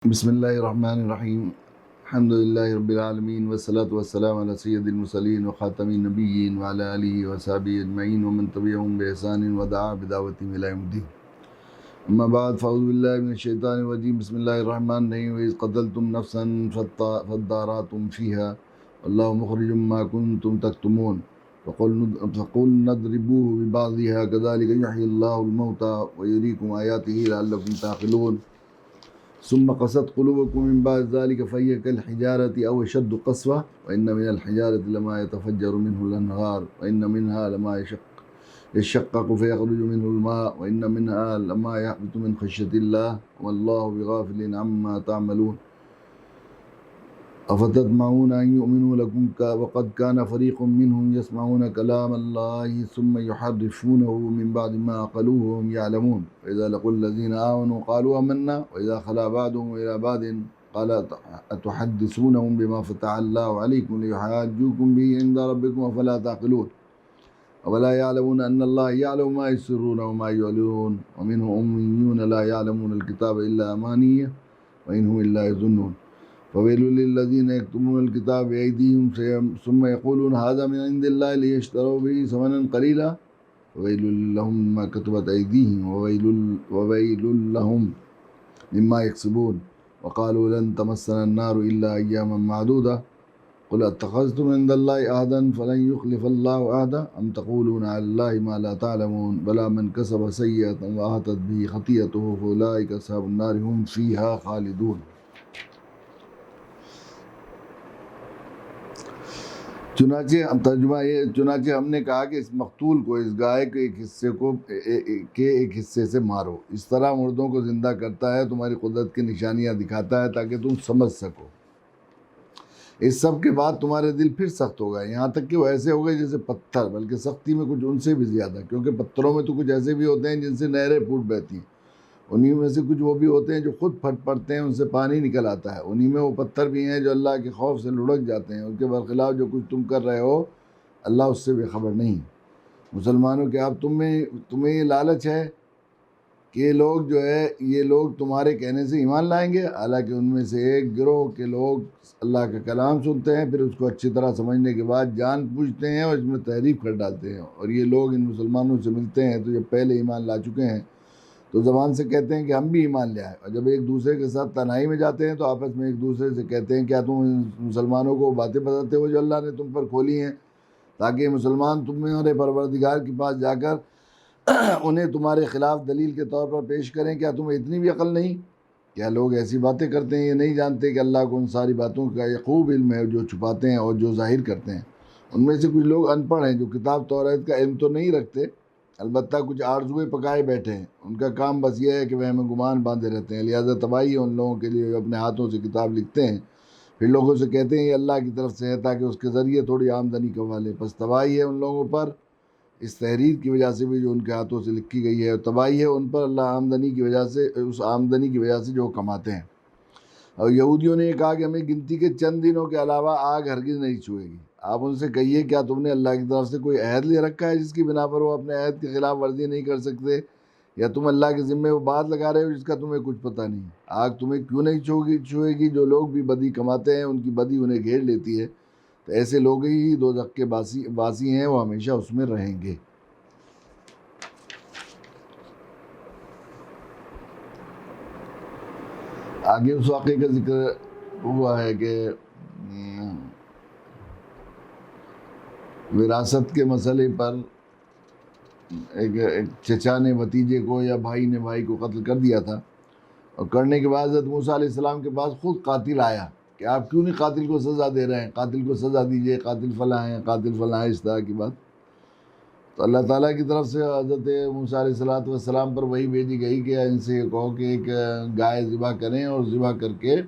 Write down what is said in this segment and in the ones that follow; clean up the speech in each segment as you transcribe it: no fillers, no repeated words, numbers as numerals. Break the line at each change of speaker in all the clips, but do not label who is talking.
بسم اللہ الرحمن الرحیم الحمد للہ رب العالمین والصلاة والسلام علی سید المرسلین وخاتم النبیین وعلی آلہ وصحبہ اجمعین ومن تبعہم بإحسان ودعا بدعوتہم الی یوم الدین اما بعد فاعوذ باللہ من الشیطان الرجیم بسم اللہ الرحمن الرحیم وإذ قتلتم نفسا فادارأتم فیہا واللہ مخرج ما کنتم تکتمون فقلنا اضربوه ببعضها كذلك يحيي الله الموتى ويريكم آیاتہ لعلکم تعقلون ثم قست قلوبكم من بعد ذلك فهي كالحجارة أو أشد قسوة وإن من الحجارة لما يتفجر منه الأنهار وإن منها لما يشقق فيخرج منه الماء وإن منها لما يهبط من خشية الله والله بغافل عما تعملون أفتطمعون أن يؤمنوا لكم وقد كان فريق منهم يسمعون كلام الله ثم يحرفونه من بعد ما عقلوه وهم يعلمون وإذا لقوا الذين آمنوا قالوا آمنا وإذا خلا بعضهم إلى بعض قال أتحدثونهم بما فتح الله عليكم ليحاجوكم به عند ربكم أفلا تعقلون أولا يعلمون أن الله يعلم ما يسرون وما يعلنون ومنهم أميون لا يعلمون الكتاب إلا أماني وإن هم إلا يظنون فويل للذين يكتمون الكتاب بأيديهم ثم يقولون هذا من عند الله ليشتروا به ثمنا قليلا وويل لهم مما كتبت أيديهم وويل لهم مما يكسبون وقالوا لن تمسنا النار إلا أياما معدودة قل اتخذتم عند الله عهدا فلن يخلف الله عهده أم تقولون على الله ما لا تعلمون بلى من كسب سيئة وأحاطت به خطيئته فأولئك أصحاب النار هم فيها خالدون۔ چنانچہ ہم نے کہا کہ اس مقتول کو، اس گائے کے ایک حصے سے مارو، اس طرح مردوں کو زندہ کرتا ہے، تمہاری قدرت کی نشانیاں دکھاتا ہے تاکہ تم سمجھ سکو۔ اس سب کے بعد تمہارے دل پھر سخت ہو گئے، یہاں تک کہ وہ ایسے ہو گئے جیسے پتھر، بلکہ سختی میں کچھ ان سے بھی زیادہ، کیونکہ پتھروں میں تو کچھ ایسے بھی ہوتے ہیں جن سے نہریں پھوٹ بہتی ہیں، انہی میں سے کچھ وہ بھی ہوتے ہیں جو خود پھٹ پڑتے ہیں، ان سے پانی نکل آتا ہے، انہی میں وہ پتھر بھی ہیں جو اللہ کے خوف سے لڑک جاتے ہیں، ان کے برخلاف جو کچھ تم کر رہے ہو اللہ اس سے بے خبر نہیں۔ مسلمانوں کے اب تمہیں یہ لالچ ہے کہ یہ لوگ تمہارے کہنے سے ایمان لائیں گے، حالانکہ ان میں سے ایک گروہ کے لوگ اللہ کا کلام سنتے ہیں، پھر اس کو اچھی طرح سمجھنے کے بعد جان بوجھتے ہیں اور اس میں تحریف کر ڈالتے ہیں، اور یہ لوگ ان مسلمانوں سے ملتے ہیں تو جب پہلے ایمان لا چکے ہیں تو زبان سے کہتے ہیں کہ ہم بھی ایمان لے آئے، اور جب ایک دوسرے کے ساتھ تنہائی میں جاتے ہیں تو آپس میں ایک دوسرے سے کہتے ہیں کیا تم ان مسلمانوں کو باتیں بتاتے ہو جو اللہ نے تم پر کھولی ہیں، تاکہ مسلمان تمہارے پروردگار کے پاس جا کر انہیں تمہارے خلاف دلیل کے طور پر پیش کریں، کیا تمہیں اتنی بھی عقل نہیں؟ کیا لوگ ایسی باتیں کرتے ہیں، یہ نہیں جانتے کہ اللہ کو ان ساری باتوں کا یہ خوب علم ہے جو چھپاتے ہیں اور جو ظاہر کرتے ہیں۔ ان میں سے کچھ لوگ ان پڑھ ہیں جو کتاب توریت کا علم تو نہیں رکھتے، البتہ کچھ آرزوئیں پکائے بیٹھے ہیں، ان کا کام بس یہ ہے کہ وہ ہمیں گمان باندھے رہتے ہیں، لہذا تباہی ہے ان لوگوں کے لیے جو اپنے ہاتھوں سے کتاب لکھتے ہیں پھر لوگوں سے کہتے ہیں یہ اللہ کی طرف سے ہے تاکہ اس کے ذریعے تھوڑی آمدنی کما لیں، پس تباہی ہے ان لوگوں پر اس تحریر کی وجہ سے بھی جو ان کے ہاتھوں سے لکھی گئی ہے، اور تباہی ہے ان پر اللہ آمدنی کی وجہ سے، اس آمدنی کی وجہ سے جو کماتے ہیں۔ اور یہودیوں نے یہ کہا کہ ہمیں گنتی کے چند دنوں کے علاوہ آگ ہرگز نہیں چھوئے گی۔ آپ ان سے کہیے کیا تم نے اللہ کی طرف سے کوئی عہد لے رکھا ہے جس کی بنا پر وہ اپنے عہد کی خلاف ورزی نہیں کر سکتے، یا تم اللہ کے ذمے وہ بات لگا رہے ہو جس کا تمہیں کچھ پتہ نہیں؟ آگ تمہیں کیوں نہیں چھوئے گی؟ جو لوگ بھی بدی کماتے ہیں ان کی بدی انہیں گھیر لیتی ہے، تو ایسے لوگ ہی دوزخ کے باسی ہیں، وہ ہمیشہ اس میں رہیں گے۔ آگے اس واقعے کا ذکر ہوا ہے کہ وراثت کے مسئلے پر ایک چچا نے بھتیجے کو یا بھائی نے بھائی کو قتل کر دیا تھا، اور کرنے کے بعد حضرت موسیٰ علیہ السلام کے پاس خود قاتل آیا کہ آپ کیوں نہیں قاتل کو سزا دے رہے ہیں، قاتل کو سزا دیجئے، قاتل فلاں ہیں، قاتل فلاں ہیں، اس طرح کی بات۔ تو اللہ تعالیٰ کی طرف سے حضرت موسیٰ علیہ السلام پر وہی بھیجی گئی کہ ان سے یہ کہو کہ ایک گائے ذبح کریں، اور ذبح کر کے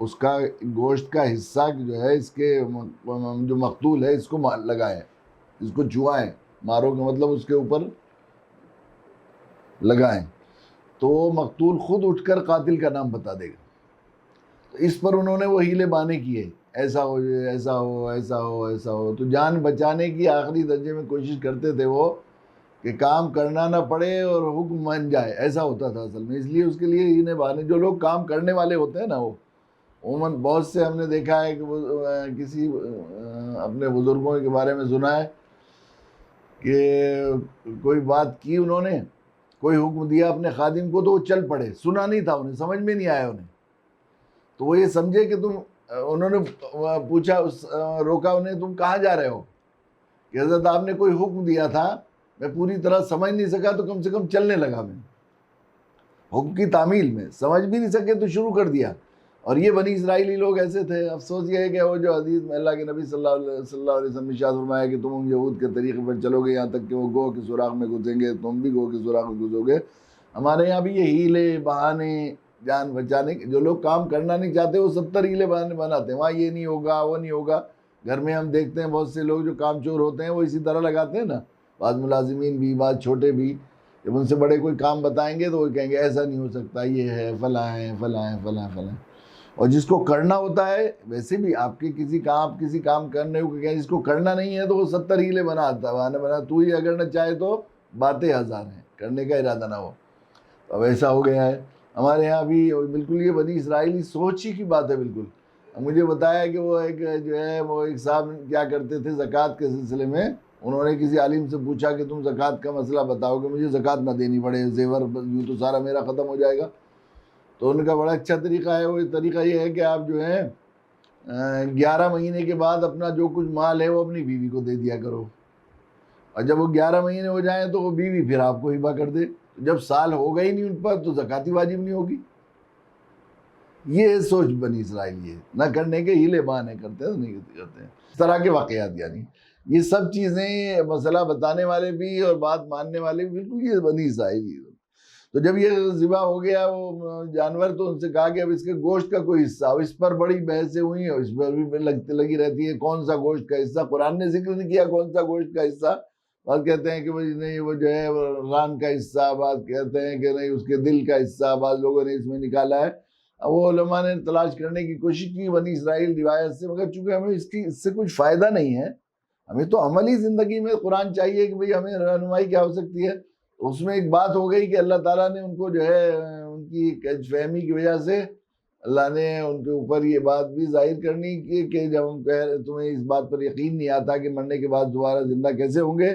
اس کا گوشت کا حصہ جو ہے اس کے جو مقتول ہے اس کو لگائیں، اس کو چھوائیں، مارو کا مطلب اس کے اوپر لگائیں، تو مقتول خود اٹھ کر قاتل کا نام بتا دے گا۔ تو اس پر انہوں نے وہ ہیلے بانے کیے، ایسا ہو ایسا ہو ایسا ہو ایسا ہو، تو جان بچانے کی آخری درجے میں کوشش کرتے تھے وہ کہ کام کرنا نہ پڑے اور حکم مان جائے، ایسا ہوتا تھا اصل میں. اس لیے اس کے لیے انہیں بہانے، جو لوگ کام کرنے والے ہوتے ہیں نا، وہ عموماً بہت سے ہم نے دیکھا ہے کہ وہ کسی اپنے بزرگوں کے بارے میں سنا ہے کہ کوئی بات کی انہوں نے، کوئی حکم دیا اپنے خادم کو، تو وہ چل پڑے، سنا نہیں تھا انہیں، سمجھ میں نہیں آیا انہیں. تو وہ یہ سمجھے کہ انہوں نے پوچھا، روکا انہیں، تم کہاں جا رہے ہو؟ کہ حضرت آپ نے کوئی حکم دیا تھا، میں پوری طرح سمجھ نہیں سکا تو کم سے کم چلنے لگا. میں حکم کی تعمیل میں سمجھ بھی نہیں سکے تو شروع کر دیا. اور یہ بنی اسرائیلی لوگ ایسے تھے. افسوس یہ ہے کہ وہ جو حدیث میں اللہ کے نبی صلی اللہ علیہ وسلم نے ارشاد فرمایا کہ تم یہود کے طریقے پر چلو گے یہاں تک کہ وہ گوہ کے سوراخ میں گھسیں گے، تم بھی گوہ کے سوراخ میں گھسو گے. ہمارے یہاں بھی یہ ہیلے بہانے جان بچانے کے، جو لوگ کام کرنا نہیں چاہتے وہ 70 ہیلے بہانے بناتے ہیں. وہاں یہ نہیں ہوگا، وہ نہیں ہوگا. گھر میں ہم دیکھتے ہیں بہت سے لوگ جو کام چور ہوتے ہیں وہ اسی طرح لگاتے ہیں نا. بعض ملازمین بھی، بعض چھوٹے بھی، جب ان سے بڑے کوئی کام بتائیں گے تو وہ کہیں گے ایسا نہیں ہو سکتا، یہ ہے، فلاں ہے، فلاں ہے، فلاں فلاں. اور جس کو کرنا ہوتا ہے، ویسے بھی آپ کے کسی کام کرنے کو کہ جس کو کرنا نہیں ہے تو وہ 70 ہیلے بنا تو ہی اگر نہ چاہے تو باتیں ہزار ہیں، کرنے کا ارادہ نہ ہو. اب ایسا ہو گیا ہے ہمارے یہاں بھی. بالکل یہ بنی اسرائیلی سوچ ہی کی بات ہے. بالکل مجھے بتایا کہ وہ ایک جو ہے وہ ایک صاحب کیا کرتے تھے زکوٰۃ کے سلسلے میں. انہوں نے کسی عالم سے پوچھا کہ تم زکوٰۃ کا مسئلہ بتاؤ کہ مجھے زکوٰۃ نہ دینی پڑے، زیور یوں تو سارا میرا ختم ہو جائے گا. تو ان کا بڑا اچھا طریقہ ہے. وہ طریقہ یہ ہے کہ آپ جو ہے 11 مہینے کے بعد اپنا جو کچھ مال ہے وہ اپنی بیوی کو دے دیا کرو، اور جب وہ 11 مہینے ہو جائیں تو وہ بیوی پھر آپ کو ہبہ کر دے. جب سال ہوگا ہی نہیں ان پر تو زکوٰۃ واجب نہیں ہوگی. یہ سوچ بنی اسرائیل ہے. نہ کرنے کے ہیلے بہانے کرتے ہیں، نہیں کرتے ہیں اس طرح کے واقعات. یعنی یہ سب چیزیں مسئلہ بتانے والے بھی اور بات ماننے والے بھی بالکل یہ بنی اسرائیل. تو جب یہ ذبح ہو گیا وہ جانور تو ان سے کہا کہ اب اس کے گوشت کا کوئی حصہ، اس پر بڑی بحثیں ہوئی اور اس پر بھی لگی رہتی ہے کون سا گوشت کا حصہ. قرآن نے ذکر نہیں کیا کون سا گوشت کا حصہ. بعض کہتے ہیں کہ نہیں وہ جو ہے ران کا حصہ، بعض کہتے ہیں کہ نہیں اس کے دل کا حصہ، بعض لوگوں نے اس میں نکالا ہے. وہ علماء نے تلاش کرنے کی کوشش کی بنی اسرائیل روایت سے، مگر چونکہ ہمیں اس سے کچھ فائدہ نہیں ہے. ہمیں تو عملی زندگی میں قرآن چاہیے کہ بھئی ہمیں رہنمائی کیا ہو سکتی ہے. اس میں ایک بات ہو گئی کہ اللہ تعالیٰ نے ان کو جو ہے ان کی کج فہمی کی وجہ سے اللہ نے ان کے اوپر یہ بات بھی ظاہر کرنی کی کہ جب ہم تمہیں اس بات پر یقین نہیں آتا کہ مرنے کے بعد دوبارہ زندہ کیسے ہوں گے،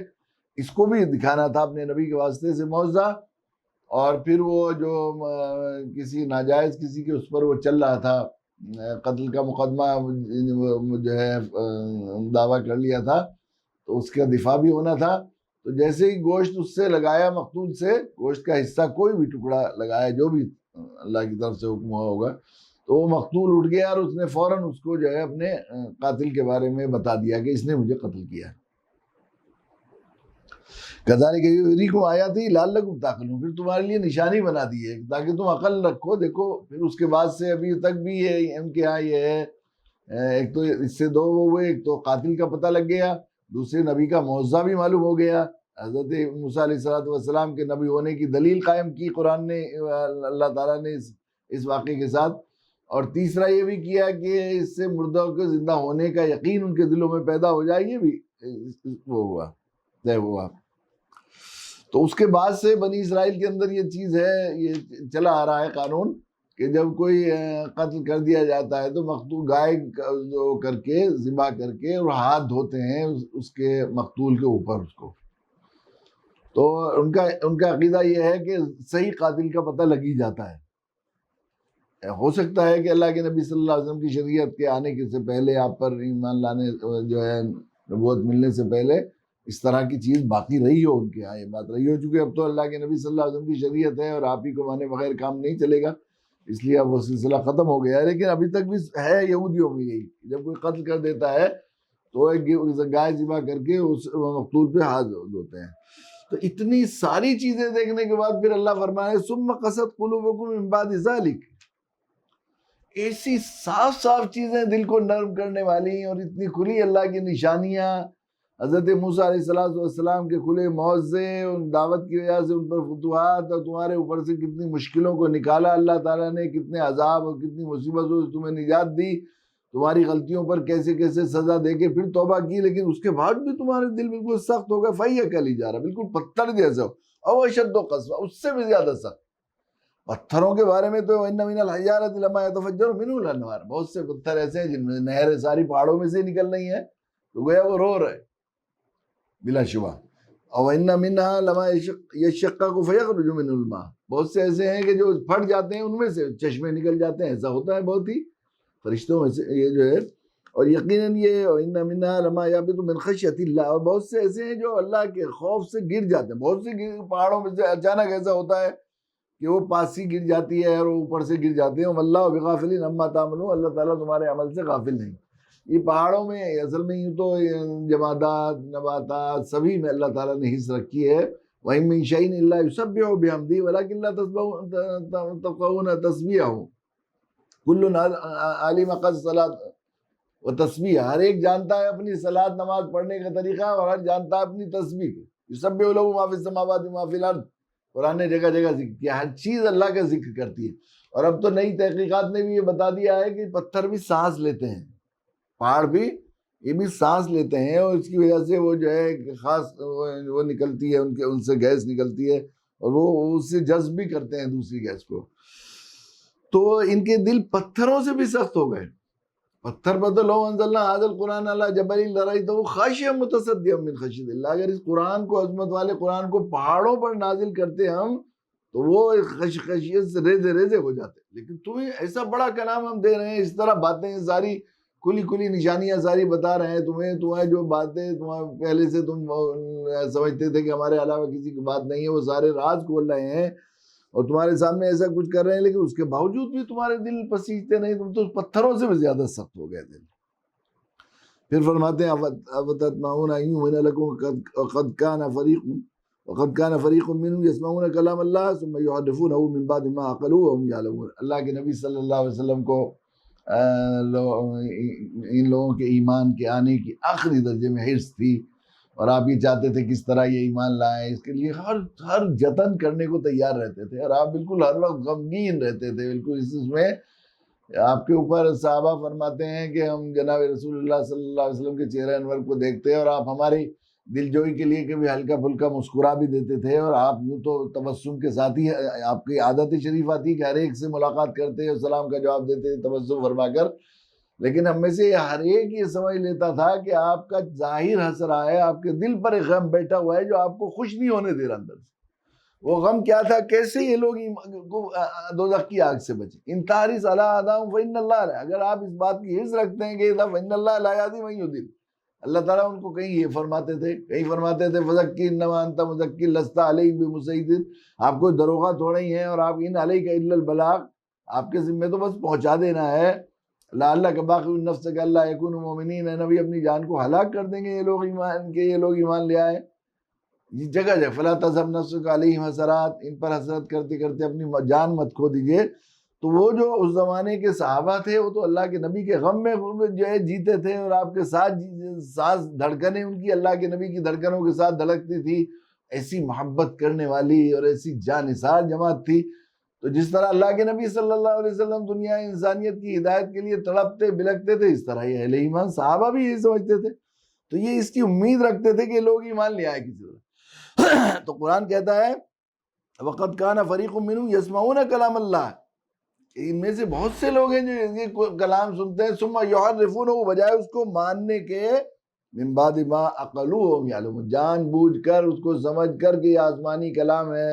اس کو بھی دکھانا تھا اپنے نبی کے واسطے سے معجزہ. اور پھر وہ جو کسی ناجائز کسی کے اس پر وہ چل رہا تھا قتل کا مقدمہ جو ہے دعویٰ کر لیا تھا، تو اس کا دفاع بھی ہونا تھا. تو جیسے ہی گوشت اس سے لگایا، مقتول سے گوشت کا حصہ کوئی بھی ٹکڑا لگایا جو بھی اللہ کی طرف سے حکم ہوا ہوگا، تو وہ مقتول اٹھ گیا اور اس نے فوراً اس کو جو ہے اپنے قاتل کے بارے میں بتا دیا کہ اس نے مجھے قتل کیا. کذالک یریکم آیاتہ لعلکم تعقلون، پھر تمہارے لیے نشانی بنا دی ہے تاکہ تم عقل رکھو. دیکھو پھر اس کے بعد سے ابھی تک بھی یہ ان کے یہاں یہ ہے، ایک تو اس سے دو وہ ہوئے، ایک تو قاتل کا پتہ لگ گیا، دوسرے نبی کا معجزہ بھی معلوم ہو گیا. حضرت موسیٰ علیہ السلام کے نبی ہونے کی دلیل قائم کی قرآن نے، اللہ تعالیٰ نے اس واقعے کے ساتھ. اور تیسرا یہ بھی کیا کہ اس سے مردوں کے زندہ ہونے کا یقین ان کے دلوں میں پیدا ہو جائے. یہ بھی وہ ہوا، طے ہوا. تو اس کے بعد سے بنی اسرائیل کے اندر یہ چیز ہے، یہ چلا آ رہا ہے قانون کہ جب کوئی قتل کر دیا جاتا ہے تو مقتول گائے کر کے ذبح کر کے اور ہاتھ دھوتے ہیں اس کے مقتول کے اوپر اس کو. تو ان کا عقیدہ یہ ہے کہ صحیح قاتل کا پتہ لگ ہی جاتا ہے. ہو سکتا ہے کہ اللہ کے نبی صلی اللہ علیہ وسلم کی شریعت کے آنے کے سے پہلے آپ پر ایمان لانے جو ہے نبوت ملنے سے پہلے اس طرح کی چیز باقی رہی ہو، ان کے یہاں یہ بات رہی ہو. چونکہ اب تو اللہ کے نبی صلی اللہ علیہ وسلم کی شریعت ہے اور آپ ہی کو مانے بغیر کام نہیں چلے گا، اس لیے اب وہ سلسلہ ختم ہو گیا ہے. لیکن ابھی تک بھی ہے یہودیوں میں یہی، جب کوئی قتل کر دیتا ہے تو ایک گائے ذبح کر کے اس مقتول پہ ہاتھ دھوتے ہیں. تو اتنی ساری چیزیں دیکھنے کے بعد پھر اللہ فرمائے ثم قست قلوبکم من بعد ذلک، ایسی صاف صاف چیزیں دل کو نرم کرنے والی اور اتنی کھلی اللہ کی نشانیاں، حضرت موسیٰ علیہ السلام کے کھلے معجزے، ان دعوت کی وجہ سے ان پر فتوحات، اور تمہارے اوپر سے کتنی مشکلوں کو نکالا اللہ تعالیٰ نے، کتنے عذاب اور کتنی مصیبتوں سے تمہیں نجات دی. تمہاری غلطیوں پر کیسے کیسے سزا دے کے پھر توبہ کی، لیکن اس کے بعد بھی تمہارے دل بالکل سخت ہو گئے، فَهِيَ كَالْحِجَارَةِ، بالکل پتھر جیسا ہو، أَوْ أَشَدُّ قَسْوَةً، اس سے بھی زیادہ سخت۔ پتھروں کے بارے میں تو وَإِنَّ مِنَ الْحِجَارَةِ لَمَا يَتَفَجَّرُ مِنْهُ الْأَنْهَارُ، بہت سے پتھر ایسے ہیں جن میں نہریں ساری پہاڑوں میں سے نکل رہی ہیں، تو گویا وہ رو رہے بلا شبہ۔ اور وَإِنَّ مِنْهَا لَمَا يَشَّقَّقُ فَيَخْرُجُ مِنْهُ الْمَاءُ، بہت سے ایسے ہیں کہ جو پھٹ جاتے ہیں، ان میں سے چشمے نکل جاتے ہیں، ایسا ہوتا ہے بہت ہی فرشتوں میں سے یہ جو ہے۔ اور یقیناً یہ وَإِنَّ مِنْهَا لَمَا يَهْبِطُ مِنْ خَشْيَةِ اللَّهِ، اور بہت سے ایسے ہیں جو اللہ کے خوف سے گر جاتے ہیں، بہت سے پہاڑوں میں سے اچانک ایسا ہوتا ہے کہ وہ پاسی گر جاتی ہے اور وہ اوپر سے گر جاتے ہیں۔ وَاللَّهُ بِغَافِلٍ عَمَّا تَعْمَلُونَ، اللہ تعالیٰ تمہارے عمل سے غافل نہیں۔ یہ پہاڑوں میں اصل میں یوں تو جمادات نباتات سبھی میں اللہ تعالیٰ نے حص رکھی ہے۔ وَإِن مِّن شَيْءٍ إِلَّا يُسَبِّحُ بِحَمْدِهِ وَلَٰكِن لَّا تَفْقَهُونَ تَسْبِيحَهُ، كُلٌّ عَلِمَ قَدْرَ الصَّلَاةِ وَالتَّسْبِيحَ، ہر ایک جانتا ہے اپنی صلاۃ نماز پڑھنے کا طریقہ، اور ہر جانتا ہے اپنی تسبیح کو۔ يُسَبِّحُ لَهُ مَا فِي السَّمَاوَاتِ وَمَا فِي الْأَرْضِ، قرآن نے جگہ جگہ ذکر کیا، ہر چیز اللہ کا ذکر کرتی ہے۔ اور اب تو نئی تحقیقات نے بھی یہ بتا دیا ہے کہ پتھر بھی سانس لیتے ہیں، پہاڑ بھی یہ بھی سانس لیتے ہیں، اور اس کی وجہ سے وہ جو ہے ایک خاص وہ نکلتی ہے، ان سے گیس نکلتی ہے، اور وہ اس سے جذب بھی کرتے ہیں دوسری گیس کو۔ تو ان کے دل پتھروں سے بھی سخت ہو گئے۔ پتھر پر تو لو انزلنا هذا القرآن على جبل لرأيته خاشعا متصدعا من خشية الله، اگر اس قرآن کو، عظمت والے قرآن کو پہاڑوں پر نازل کرتے ہم تو وہ خشیت سے ریزے ریزے ہو جاتے، لیکن تمہیں ایسا بڑا کلام ہم دے رہے ہیں، اس طرح باتیں ساری کھلی کھلی نشانیاں ساری بتا رہے ہیں تمہیں جو باتیں تمہیں پہلے سے تم سمجھتے تھے کہ ہمارے علاوہ کسی کی بات نہیں ہے، وہ سارے راز کھول رہے ہیں، اور تمہارے سامنے ایسا کچھ کر رہے ہیں، لیکن اس کے باوجود بھی تمہارے دل پسیجتے نہیں، تم تو پتھروں سے بھی زیادہ سخت ہو گئے دل۔ پھر فرماتے ہیں افتطمعون ان یؤمن لکم وقد كان فريق منهم يسمعون كلام الله ثم يحرفونه من بعد ما عقلوه وهم يعلمون۔ اللہ کے نبی صلی اللہ علیہ وسلم کو ان لوگوں کے ایمان کے آنے کی آخری درجے میں حرص تھی، اور آپ یہ چاہتے تھے کس طرح یہ ایمان لائیں، اس کے لیے ہر جتن کرنے کو تیار رہتے تھے، اور آپ بالکل ہر وقت غمگین رہتے تھے، بالکل اس میں آپ کے اوپر صحابہ فرماتے ہیں کہ ہم جناب رسول اللہ صلی اللہ علیہ وسلم کے چہرہ انور کو دیکھتے ہیں، اور آپ ہماری دل جوئی کے لیے کبھی ہلکا پھلکا مسکرا بھی دیتے تھے، اور آپ یوں تو تبسم کے ساتھ ہی آپ کی عادت شریف آتی کہ ہر ایک سے ملاقات کرتے اور سلام کا جواب دیتے تبسم فرما کر، لیکن ہم میں سے ہر ایک یہ سمجھ لیتا تھا کہ آپ کا ظاہر ہنس رہا ہے، آپ کے دل پر ایک غم بیٹھا ہوا ہے جو آپ کو خوش نہیں ہونے دے رہا اندر سے۔ وہ غم کیا تھا؟ کیسے یہ لوگ دوزخ کی آگ سے بچے۔ ان تحرص علی اذاہم فإن اللہ، اگر آپ اس بات کی حرص رکھتے ہیں کہ فإن اللہ لا یہدی من یضل، اللہ تعالیٰ ان کو کہیں یہ فرماتے تھے، کہیں فرماتے تھے فذکر انما انت مذکر لست علیہم بمسیطر، آپ کو دروغہ تھوڑا ہی ہیں، اور آپ ان علیک الا البلاغ، آپ کے ذمہ تو بس پہنچا دینا ہے۔ لعلک باخع نفسک الا یکونوا مؤمنین، اے نبی اپنی جان کو ہلاک کر دیں گے یہ لوگ ایمان لے آئے۔ جگہ جگہ فلا تذهب نفسک علیہم حسرات، ان پر حسرت کرتے کرتے اپنی جان مت کھو دیجئے۔ تو وہ جو اس زمانے کے صحابہ تھے وہ تو اللہ کے نبی کے غم میں جو ہے جیتے تھے، اور آپ کے ساتھ سانس دھڑکنیں ان کی اللہ کے نبی کی دھڑکنوں کے ساتھ دھڑکتی تھی، ایسی محبت کرنے والی اور ایسی جانثار جماعت تھی۔ تو جس طرح اللہ کے نبی صلی اللہ علیہ وسلم دنیا انسانیت کی ہدایت کے لیے تڑپتے بلکتے تھے، اس طرح یہ اہل ایمان صحابہ بھی یہی سمجھتے تھے، تو یہ اس کی امید رکھتے تھے کہ لوگ ایمان لے آئے کسی طرح۔ تو قرآن کہتا ہے وَقَدْ كَانَ فَرِيقٌ مِّنْهُمْ يَسْمَعُونَ كَلَامَ اللَّهِ، ان میں سے بہت سے لوگ ہیں جو یہ کلام سنتے ہیں، ثُمَّ يُحَرِّفُونَهُ، بجائے اس کو ماننے کے، مِن بَعْدِ مَا عَقَلُوهُ وَهُمْ يَعْلَمُونَ، جان بوجھ کر اس کو سمجھ کر کہ یہ آسمانی کلام ہے،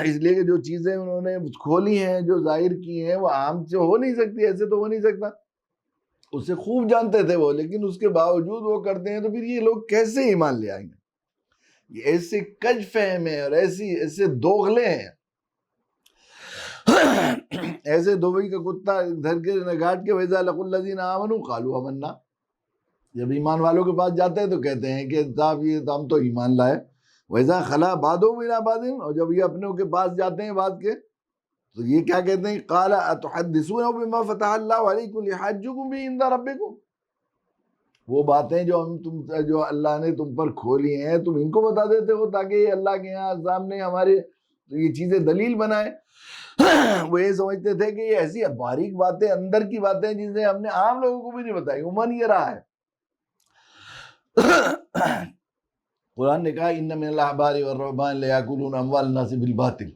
اس لیے کہ جو چیزیں انہوں نے کھولی ہیں، جو ظاہر کی ہیں، وہ عام سے ہو نہیں سکتی، ایسے تو ہو نہیں سکتا، اسے خوب جانتے تھے وہ، لیکن اس کے باوجود وہ کرتے ہیں، تو پھر یہ لوگ کیسے ایمان لے آئیں گے؟ یہ ایسے کج فہم ہیں اور ایسے دوغلے ہیں، ایسے دبئی کا کتا دھر کے گھاٹ کے ویزا لق الذین آمنوا قالوا آمنا، جب ایمان والوں کے پاس جاتے ہیں تو کہتے ہیں کہ صاحب یہ ہم تو ایمان لائے، ویزا خلا بعضهم الی بعض، اور جب یہ اپنوں کے پاس جاتے ہیں بعض کے تو یہ کیا کہتے ہیں؟ قال اتحدثون بما فتح اللہ علیکم لحاجکم به عند ربکم، وہ باتیں جو اللہ نے تم پر کھولی ہیں تم ان کو بتا دیتے ہو تاکہ اللہ کے یہاں سامنے ہمارے یہ چیزیں دلیل بنائیں۔ وہ یہ سمجھتے تھے کہ یہ ایسی باریک باتیں، اندر کی باتیں جنہیں ہم نے عام لوگوں کو بھی نہیں بتائی، عموماً یہ رہا ہے۔ قرآن نے کہا ان من الاحبار والرہبان لیاکلون اموال الناس بالباطل۔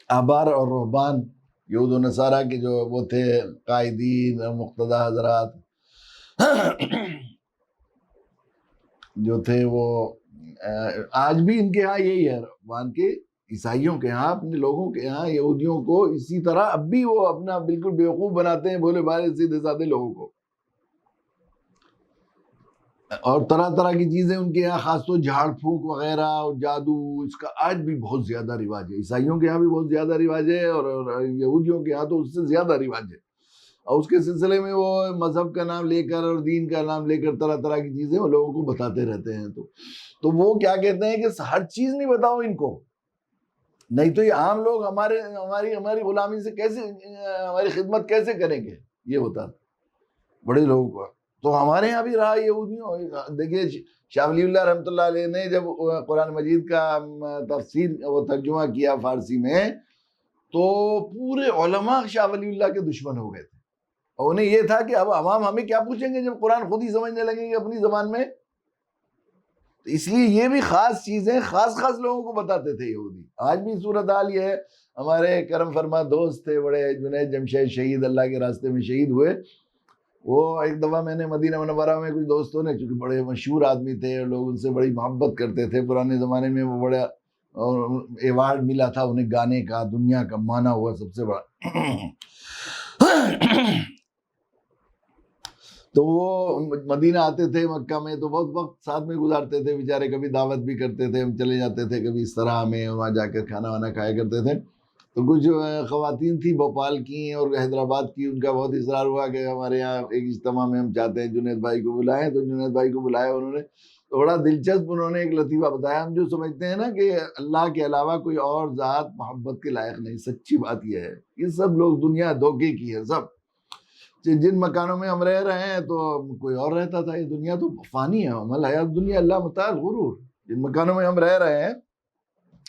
احبار اور رہبان یہود و نصارہ کے جو وہ تھے قائدین مقتدی حضرات جو تھے، وہ آج بھی ان کے ہاں یہی ہے، رہبان کے عیسائیوں کے ہاں، اپنے لوگوں کے ہاں یہودیوں کو اسی طرح اب بھی وہ اپنا بالکل بیوقوف بناتے ہیں، بھولے بھالے سیدھے سادے لوگوں کو، اور طرح طرح کی چیزیں ان کے یہاں، خاص طور جھاڑ پھونک وغیرہ اور جادو، اس کا آج بھی بہت زیادہ رواج ہے۔ عیسائیوں کے یہاں بھی بہت زیادہ رواج ہے، اور یہودیوں کے یہاں تو اس سے زیادہ رواج ہے، اور اس کے سلسلے میں وہ مذہب کا نام لے کر اور دین کا نام لے کر طرح طرح کی چیزیں وہ لوگوں کو بتاتے رہتے ہیں۔ تو وہ کیا کہتے ہیں کہ ہر چیز نہیں بتاؤ ان کو، نہیں تو یہ عام لوگ ہماری غلامی سے کیسے، ہماری خدمت کیسے کریں گے، یہ ہوتا بڑے لوگوں کو۔ تو ہمارے یہاں بھی رہا یہودیوں، دیکھیے شاہ ولی اللہ رحمۃ اللہ علیہ نے جب قرآن مجید کا تفسیر وہ ترجمہ کیا فارسی میں، تو پورے علماء شاہ ولی اللہ کے دشمن ہو گئے تھے، اور انہیں یہ تھا کہ اب عوام ہمیں کیا پوچھیں گے جب قرآن خود ہی سمجھنے لگیں گے اپنی زبان میں۔ تو اس لیے یہ بھی خاص چیزیں خاص لوگوں کو بتاتے تھے یہودی۔ آج بھی صورتحال یہ ہے، ہمارے کرم فرما دوست تھے بڑے، جنید جمشید شہید اللہ کے راستے میں شہید ہوئے، وہ ایک دفعہ میں نے مدینہ منورہ میں کچھ دوستوں نے، چونکہ بڑے مشہور آدمی تھے اور لوگ ان سے بڑی محبت کرتے تھے، پرانے زمانے میں وہ بڑا ایوارڈ ملا تھا انہیں گانے کا، دنیا کا مانا ہوا سب سے بڑا۔ تو وہ مدینہ آتے تھے مکہ میں، تو بہت وقت ساتھ میں گزارتے تھے بیچارے، کبھی دعوت بھی کرتے تھے، ہم چلے جاتے تھے کبھی اس طرح میں، وہاں جا کر کھانا وانا کھایا کرتے تھے۔ تو کچھ خواتین تھیں بھوپال کی اور حیدرآباد کی، ان کا بہت اصرار ہوا کہ ہمارے یہاں ایک اجتماع میں ہم چاہتے ہیں جنید بھائی کو بلائیں، تو جنید بھائی کو بلایا انہوں نے۔ تو بڑا دلچسپ انہوں نے ایک لطیفہ بتایا، ہم جو سمجھتے ہیں نا کہ اللہ کے علاوہ کوئی اور ذات محبت کے لائق نہیں، سچی بات یہ ہے، یہ سب لوگ دنیا دھوکے کی ہے سب۔ جن مکانوں میں ہم رہ رہے ہیں تو کوئی اور رہتا تھا، یہ دنیا تو فانی ہے، عمل حیات دنیا اللہ متاع الغرور۔ جن مکانوں میں ہم رہ رہے ہیں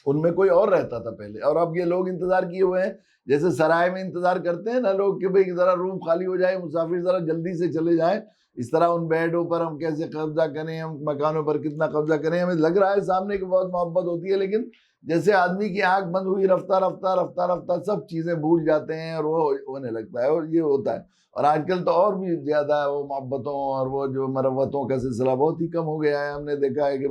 ان میں کوئی اور رہتا تھا پہلے، اور اب یہ لوگ انتظار کیے ہوئے ہیں، جیسے سرائے میں انتظار کرتے ہیں نا لوگ کہ بھئی ذرا روم خالی ہو جائے، مسافر ذرا جلدی سے چلے جائیں، اس طرح ان بیڈوں پر ہم کیسے قبضہ کریں، ہم مکانوں پر کتنا قبضہ کریں۔ ہمیں لگ رہا ہے سامنے کی بہت محبت ہوتی ہے، لیکن جیسے آدمی کی آنکھ بند ہوئی، رفتہ رفتہ رفتہ رفتہ سب چیزیں بھول جاتے ہیں، اور وہ ہونے لگتا ہے، اور یہ ہوتا ہے۔ اور آج کل تو اور بھی زیادہ ہے، وہ محبتوں اور وہ جو مروتوں کا سلسلہ بہت ہی کم ہو گیا ہے۔ ہم نے دیکھا ہے کہ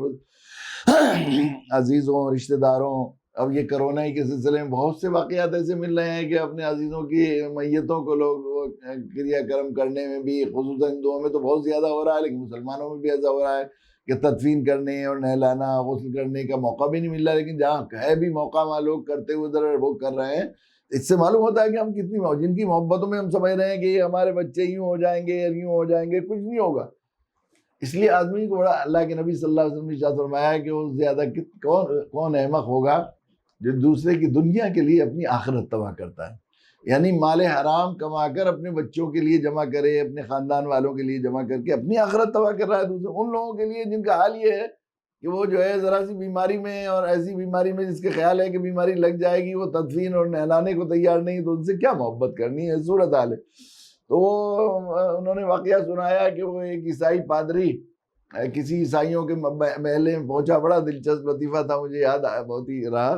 عزیزوں، رشتہ داروں، اب یہ کرونا ہی کے سلسلے میں بہت سے واقعات ایسے مل رہے ہیں کہ اپنے عزیزوں کی میتوں کو لوگ کریا کرم کرنے میں بھی، خصوصاً ہندوؤں میں تو بہت زیادہ ہو رہا ہے، لیکن مسلمانوں میں بھی ایسا ہو رہا ہے کہ تدفین کرنے اور نہلانا، غسل کرنے کا موقع بھی نہیں مل رہا، لیکن جہاں ہے بھی موقع وہاں لوگ کرتے ہوئے ذرا وہ کر رہے ہیں۔ اس سے معلوم ہوتا ہے کہ ہم کتنی، جن کی محبتوں میں ہم سمجھ رہے ہیں کہ یہ ہمارے بچے یوں ہو جائیں گے یوں ہو جائیں گے، کچھ نہیں ہوگا۔ اس لیے آدمی کو بڑا، اللہ کے نبی صلی اللہ علیہ وسلم نے ارشاد فرمایا ہے کہ وہ زیادہ کون احمق ہوگا جو دوسرے کی دنیا کے لیے اپنی آخرت تباہ کرتا ہے، یعنی مال حرام کما کر اپنے بچوں کے لیے جمع کرے، اپنے خاندان والوں کے لیے جمع کر کے اپنی آخرت تباہ کر رہا ہے دوسرے ان لوگوں کے لیے جن کا حال یہ ہے کہ وہ جو ہے ذرا سی بیماری میں، اور ایسی بیماری میں جس کے خیال ہے کہ بیماری لگ جائے گی، وہ تدفین اور نہلانے کو تیار نہیں، تو ان سے کیا محبت کرنی ہے، صورت حال ہے۔ تو وہ انہوں نے واقعہ سنایا کہ وہ ایک عیسائی پادری کسی عیسائیوں کے محلے میں پہنچا، بڑا دلچسپ لطیفہ تھا، مجھے یاد آیا، بہت ہی رہا۔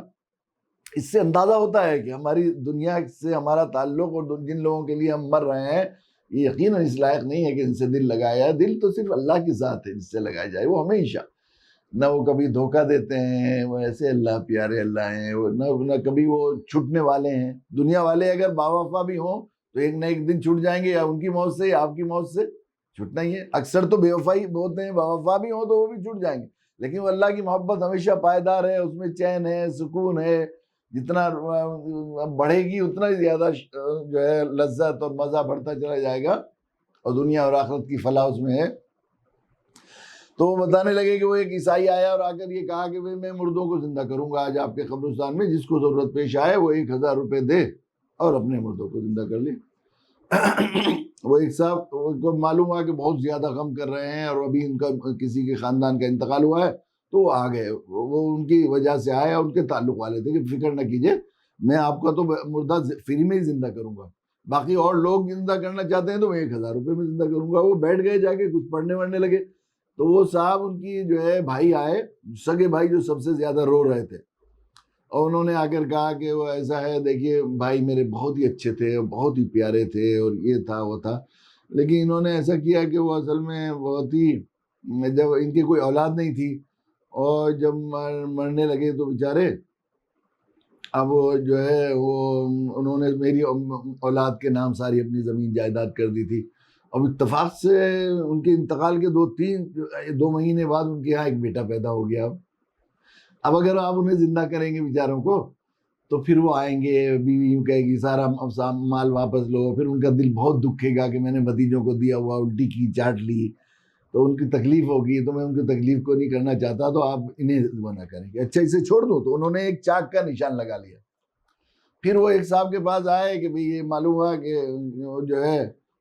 اس سے اندازہ ہوتا ہے کہ ہماری دنیا سے ہمارا تعلق، اور جن لوگوں کے لیے ہم مر رہے ہیں، یہ یقیناً اس لائق نہیں ہے کہ ان سے دل لگایا ہے۔ دل تو صرف اللہ کی ذات ہے جس سے لگایا جائے، وہ ہمیشہ، نہ وہ کبھی دھوکہ دیتے ہیں، وہ ایسے اللہ پیارے اللہ ہیں، نہ کبھی وہ چھٹنے والے ہیں۔ دنیا والے اگر باوفا بھی ہوں تو ایک نہ ایک دن چھٹ جائیں گے، یا ان کی موت سے یا آپ کی موت سے چھٹنا ہی ہے۔ اکثر تو بے وفائی ہوتے ہیں، باوفا بھی ہوں تو وہ بھی چھٹ جائیں گے، لیکن وہ اللہ کی محبت ہمیشہ پائیدار ہے، اس میں چین ہے، سکون ہے، جتنا بڑھے گی اتنا ہی زیادہ جو ہے لذت اور مزہ بڑھتا چلا جائے گا، اور دنیا اور آخرت کی فلاح اس میں ہے۔ تو وہ بتانے لگے کہ وہ ایک عیسائی آیا اور آ کر یہ کہا کہ میں مردوں کو زندہ کروں گا آج آپ کے قبرستان میں، جس کو ضرورت پیش آئے وہ 1000 روپے دے اور اپنے مردوں کو زندہ کر لے۔ وہ ایک صاحب کو معلوم ہوا کہ بہت زیادہ غم کر رہے ہیں، اور ابھی ان کا کسی کے خاندان کا انتقال ہوا ہے، تو وہ آ گئے، وہ ان کی وجہ سے آئے، اور ان کے تعلق والے تھے کہ فکر نہ کیجئے، میں آپ کا تو مردہ فری میں ہی زندہ کروں گا، باقی اور لوگ زندہ کرنا چاہتے ہیں تو میں 1000 روپے میں زندہ کروں گا۔ وہ بیٹھ گئے جا کے کچھ پڑھنے وڑھنے لگے، تو وہ صاحب ان کی جو ہے بھائی آئے، سگے بھائی جو سب سے زیادہ رو رہے تھے، اور انہوں نے آ کر کہا کہ وہ ایسا ہے، دیکھیے بھائی میرے بہت ہی اچھے تھے، بہت ہی پیارے تھے، اور یہ تھا وہ تھا، لیکن انہوں نے ایسا کیا کہ وہ اصل میں بہت ہی، جب ان کی کوئی اولاد نہیں تھی اور جب مرنے لگے تو بیچارے، اب جو ہے وہ انہوں نے میری اولاد کے نام ساری اپنی زمین جائیداد کر دی تھی۔ اب اتفاق سے ان کے انتقال کے 2 مہینے بعد ان کے یہاں ایک بیٹا پیدا ہو گیا۔ اب اگر آپ انہیں زندہ کریں گے بیچاروں کو تو پھر وہ آئیں گے، بیوی یوں کہے گی سارا مال واپس لو، پھر ان کا دل بہت دکھے گا کہ میں نے بھتیجوں کو دیا ہوا الٹی کی چاٹ لی، تو ان کی تکلیف ہوگی، تو میں ان کی تکلیف کو نہیں کرنا چاہتا، تو آپ انہیں منع کریں گے، اچھا اسے چھوڑ دو۔ تو انہوں نے ایک چاک کا نشان لگا لیا۔ پھر وہ ایک صاحب کے پاس آئے کہ بھئی یہ معلوم ہوا کہ جو ہے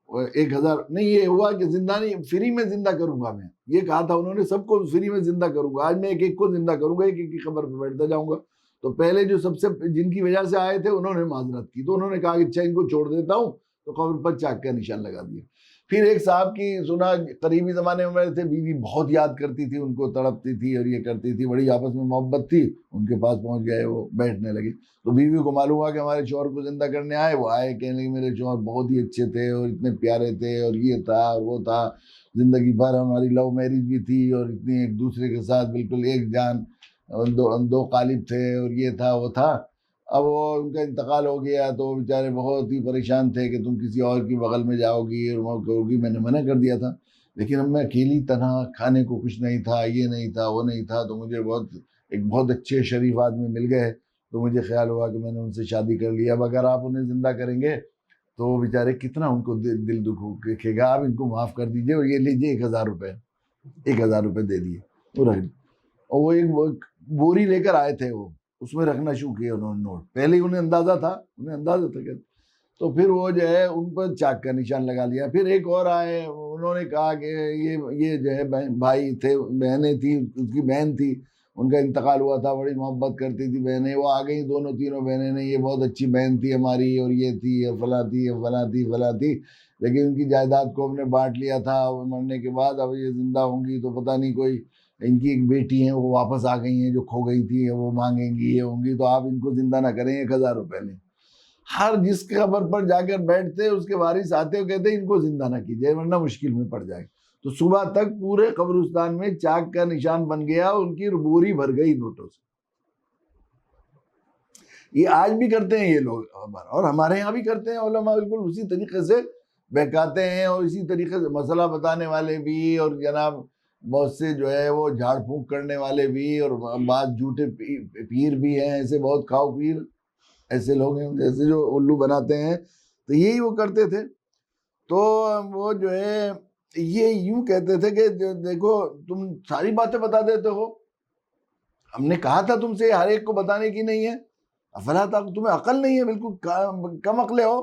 1000 نہیں، یہ ہوا کہ زندہ نہیں، فری میں زندہ کروں گا، میں یہ کہا تھا انہوں نے سب کو فری میں زندہ کروں گا، آج میں ایک ایک کو زندہ کروں گا، ایک ایک کی قبر پہ بیٹھتا جاؤں گا۔ تو پہلے جو سب سے جن کی وجہ سے آئے تھے انہوں نے معذرت کی، تو انہوں نے کہا کہ اچھا ان کو چھوڑ دیتا ہوں، تو قبر پر چاک کا نشان لگا دیا۔ پھر ایک صاحب کی سنا، قریبی زمانے میں تھے، بیوی بہت یاد کرتی تھی ان کو، تڑپتی تھی اور یہ کرتی تھی، بڑی آپس میں محبت تھی، ان کے پاس پہنچ گئے، وہ بیٹھنے لگے، تو بیوی کو معلوم ہوا کہ ہمارے شوہر کو زندہ کرنے آئے، وہ آئے کہنے لگے میرے شوہر بہت ہی اچھے تھے اور اتنے پیارے تھے اور یہ تھا اور وہ تھا، زندگی بھر ہماری لو میرج بھی تھی اور اتنی ایک دوسرے کے ساتھ بالکل ایک جان، دو قالب تھے اور یہ تھا وہ تھا۔ اب وہ ان کا انتقال ہو گیا تو وہ بیچارے بہت ہی پریشان تھے کہ تم کسی اور کی بغل میں جاؤ گی اور وہ کرو گی، میں نے منع کر دیا تھا، لیکن اب میں اکیلی تنہا، کھانے کو کچھ نہیں تھا، یہ نہیں تھا وہ نہیں تھا، تو مجھے بہت اچھے شریف آدمی مل گئے، تو مجھے خیال ہوا کہ میں نے ان سے شادی کر لی۔ اب اگر آپ انہیں زندہ کریں گے تو وہ بیچارے کتنا ان کو دل دکھ دکھے گا، آپ ان کو معاف کر دیجئے اور یہ لیجئے 1000 روپے، 1000 روپے دے دیے، اور وہ ایک بوری لے کر آئے تھے، وہ اس میں رکھنا شروع کیا انہوں نے نوٹ، پہلے ہی انہیں اندازہ تھا کہ، تو پھر وہ جو ہے ان پر چاک کا نشان لگا لیا۔ پھر ایک اور آئے، انہوں نے کہا کہ یہ جو ہے بھائی تھے، بہنیں تھیں، اس کی بہن تھی، ان کا انتقال ہوا تھا، بڑی محبت کرتی تھی بہنیں، وہ آ گئی دونوں تینوں بہنیں نے، یہ بہت اچھی بہن تھی ہماری اور یہ تھی اور فلاں تھی اور فلاں تھی فلاں تھی، لیکن ان کی جائیداد کو ہم نے بانٹ لیا تھا مرنے کے بعد، اب یہ زندہ ہوں گی تو پتہ نہیں کوئی ان کی ایک بیٹی ہیں وہ واپس آ گئی ہیں جو کھو گئی تھی، وہ مانگیں گی، یہ ہوں گی، تو آپ ان کو زندہ نہ کریں، 1000 روپے لیں۔ ہر جس کے قبر پر جا کر بیٹھتے اس کے وارث آتے اور کہتے ان کو زندہ نہ کیجیے ورنہ مشکل میں پڑ جائے، تو صبح تک پورے قبرستان میں چاک کا نشان بن گیا، ان کی بوری بھر گئی نوٹوں سے۔ یہ آج بھی کرتے ہیں یہ لوگ، اور ہمارے یہاں بھی کرتے ہیں علماء، بالکل اسی طریقے سے بہکاتے ہیں، اور اسی طریقے سے مسئلہ بتانے والے بھی، اور جناب بہت سے جو ہے وہ جھاڑ پھونک کرنے والے بھی، اور بعض جھوٹے پیر بھی ہیں، ایسے بہت کھاؤ پیر ایسے لوگ ہیں جیسے جو الو بناتے ہیں، تو یہی وہ کرتے تھے۔ تو وہ جو ہے یہ یوں کہتے تھے کہ دیکھو تم ساری باتیں بتا دیتے ہو، ہم نے کہا تھا تم سے ہر ایک کو بتانے کی نہیں ہے، افلا تمہیں عقل نہیں ہے، بالکل کم عقلے ہو،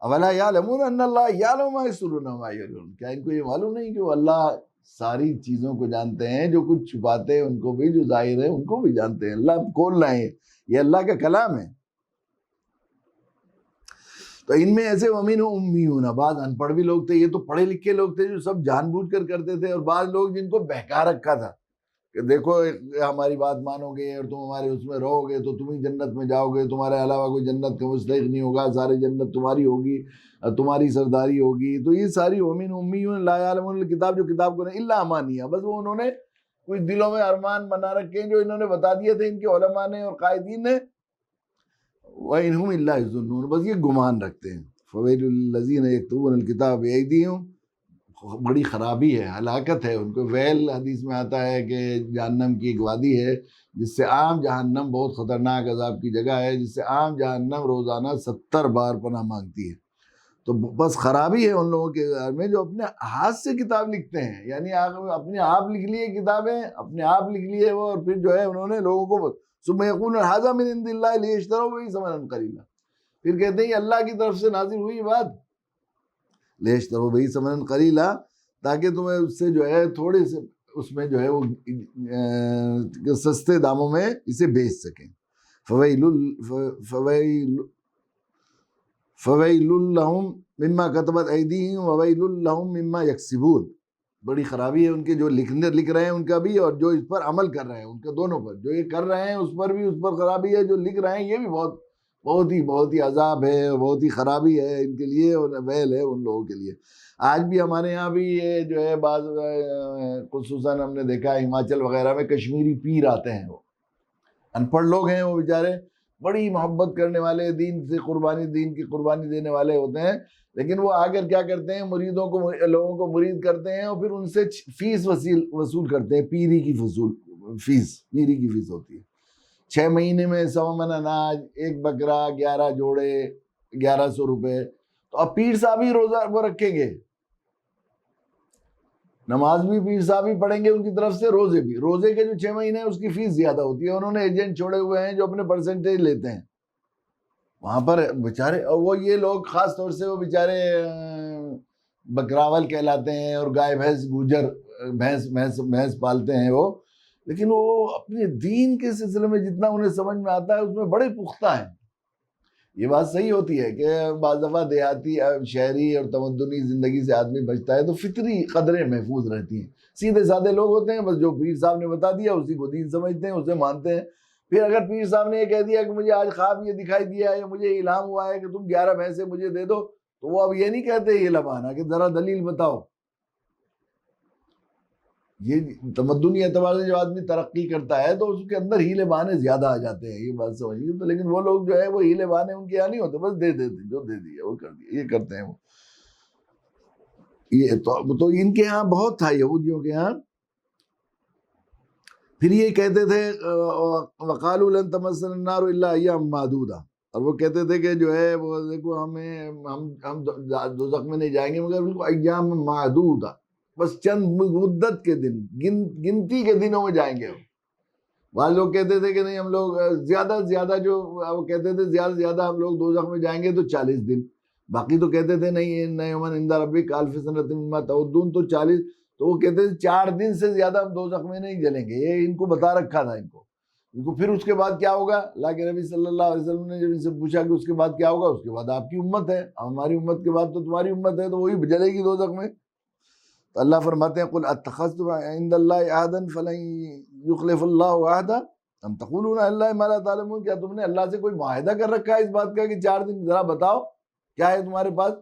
افلا یعلمون ان اللہ یعلم ما یسرون وما یعلنون، کیا ان کو یہ معلوم نہیں کہ وہ اللہ ساری چیزوں کو جانتے ہیں، جو کچھ چھپاتے ہیں ان کو بھی، جو ظاہر ہے ان کو بھی جانتے ہیں، اللہ کھول رہے ہیں، یہ اللہ کا کلام ہے۔ تو ان میں ایسے امین و امیون، بعض ان پڑھ بھی لوگ تھے، یہ تو پڑھے لکھے لوگ تھے جو سب جان بوجھ کر کرتے تھے، اور بعض لوگ جن کو بہکا رکھا تھا کہ دیکھو ہماری بات مانو گے اور تم ہمارے اس میں رہو گے تو تم ہی جنت میں جاؤ گے، تمہارے علاوہ کوئی جنت کا مستحق نہیں ہوگا، سارے جنت تمہاری ہوگی، تمہاری سرداری ہوگی۔ تو یہ ساری امین امیون لا یعلمون الکتاب، جو کتاب کو نہیں الا امانیہ، بس وہ انہوں نے کچھ دلوں میں ارمان بنا رکھے ہیں جو انہوں نے بتا دیے تھے ان کے علماء نے اور قائدین نے، وَإِنْهُمْ إِلَّا يَظُنُّونَ، بس یہ گمان رکھتے ہیں۔ فَوَيْلُ لِلَّذِينَ يَكْتُبُونَ الْكِتَابَ بِأَيْدِيهِمْ، بڑی خرابی ہے، ہلاکت ہے ان کو۔ ویل حدیث میں آتا ہے کہ جہنم کی ایک وادی ہے جس سے عام جہنم، بہت خطرناک عذاب کی جگہ ہے، جس سے عام جہنم روزانہ 70 بار پناہ مانگتی ہے۔ تو بس خرابی ہے ان لوگوں کے میں جو اپنے ہاتھ سے کتاب لکھتے ہیں، یعنی اپنے آپ لکھ لیے کتابیں، اپنے آپ لکھ لیے وہ، اور پھر جو ہے انہوں نے لوگوں کو ثم یقولون ھذا من عند اللہ لیشتروا بہ ثمنا قلیلا، پھر کہتے ہیں یہ اللہ کی طرف سے نازل ہوئی بات، لیشتروا بہ ثمنا قلیلا، تاکہ تمہیں اس سے جو ہے تھوڑے سے اس میں جو ہے وہ سستے داموں میں اسے بیچ سکیں۔ فویل لہم مما کتبت ایدیہم وویل لہم مما یکسبون، بڑی خرابی ہے ان کے جو لکھ رہے ہیں ان کا بھی، اور جو اس پر عمل کر رہے ہیں ان کا، دونوں پر، جو یہ کر رہے ہیں اس پر بھی، اس پر خرابی ہے، جو لکھ رہے ہیں یہ بھی بہت ہی عذاب ہے، بہت ہی خرابی ہے ان کے لیے، اور ویل ہے ان لوگوں کے لیے۔ آج بھی ہمارے یہاں بھی یہ جو ہے بعض خصوصاً ہم نے دیکھا ہے ہماچل وغیرہ میں کشمیری پیر آتے ہیں، وہ ان پڑھ لوگ ہیں، وہ بیچارے بڑی محبت کرنے والے، دین کی قربانی دینے والے ہوتے ہیں، لیکن وہ آ کر کیا کرتے ہیں، لوگوں کو مرید کرتے ہیں، اور پھر ان سے فیس وصول کرتے ہیں، پیری کی فیس ہوتی ہے 6 مہینے میں 100 من اناج، 1 بکرا، 11 جوڑے، 1100 روپے۔ تو اب پیر صاحب ہی روزہ وہ رکھیں گے، نماز بھی پیر صاحب ہی پڑھیں گے ان کی طرف سے، روزے کے جو 6 مہینے ہیں اس کی فیس زیادہ ہوتی ہے، انہوں نے ایجنٹ چھوڑے ہوئے ہیں جو اپنے پرسنٹیج لیتے ہیں وہاں پر بیچارے۔ اور وہ یہ لوگ خاص طور سے وہ بیچارے بکراول کہلاتے ہیں، اور گائے بھینس گوجر بھینس پالتے ہیں وہ، لیکن وہ اپنے دین کے سلسلے میں جتنا انہیں سمجھ میں آتا ہے اس میں بڑے پختہ ہیں۔ یہ بات صحیح ہوتی ہے کہ بعض دفعہ دیہاتی شہری اور تمدنی زندگی سے آدمی بچتا ہے تو فطری قدریں محفوظ رہتی ہیں، سیدھے سادے لوگ ہوتے ہیں، بس جو پیر صاحب نے بتا دیا اسی کو دین سمجھتے ہیں، اسے مانتے ہیں۔ پھر اگر پیر صاحب نے یہ کہہ دیا کہ مجھے آج خواب یہ دکھائی دیا ہے یا مجھے الہام ہوا ہے کہ تم 11 بھینسیں مجھے دے دو، تو وہ اب یہ نہیں کہتے یہ لبانا کہ ذرا دلیل بتاؤ۔ یہ تمدنی اعتبار سے جو آدمی ترقی کرتا ہے تو اس کے اندر ہیلے بہانے زیادہ آ جاتے ہیں، یہ بات سمجھیے تو۔ لیکن وہ لوگ جو ہے وہ ہیلے بہانے ان کے یہاں نہیں ہوتے، بس دے دیتے، جو دے دیا وہ کر دیا، یہ کرتے ہیں وہ۔ یہ تو ان کے ہاں بہت تھا، یہودیوں کے ہاں۔ پھر یہ کہتے تھے وقالوا لن تمسنا النار الا ایاما معدودہ، اور وہ کہتے تھے کہ جو ہے وہ دیکھو ہم دوزخ میں نہیں جائیں گے مگر بالکل ایام معدودہ، بس چند مدت کے دن، گنتی کے دنوں میں جائیں گے۔ بعض لوگ کہتے تھے کہ نہیں ہم لوگ زیادہ سے زیادہ، جو وہ کہتے تھے زیادہ سے زیادہ ہم لوگ دوزخ میں جائیں گے تو 40 دن، باقی تو کہتے تھے نہیں ان یوما عند ربک الف سنۃ مما تعدون، تو 40، تو وہ کہتے تھے 4 دن سے زیادہ ہم دوزخ میں نہیں جلیں گے، یہ ان کو بتا رکھا تھا ان کو۔ پھر اس کے بعد کیا ہوگا، اللہ کے نبی صلی اللہ علیہ وسلم نے جب ان سے پوچھا کہ اس کے بعد کیا ہوگا، اس کے بعد آپ کی امت ہے، ہماری امت کے بعد تو تمہاری امت ہے، تو وہی جلے گی دوزخ میں۔ تو اللہ فرماتے ہیں قل اتخذتم عند اللہ عہدا فلن یخلف اللہ عہدا ام تقولون علی اللہ ما لا تعلمون، کیا تم نے اللہ سے کوئی معاہدہ کر رکھا ہے اس بات کا کہ 4 دن؟ ذرا بتاؤ کیا ہے تمہارے پاس؟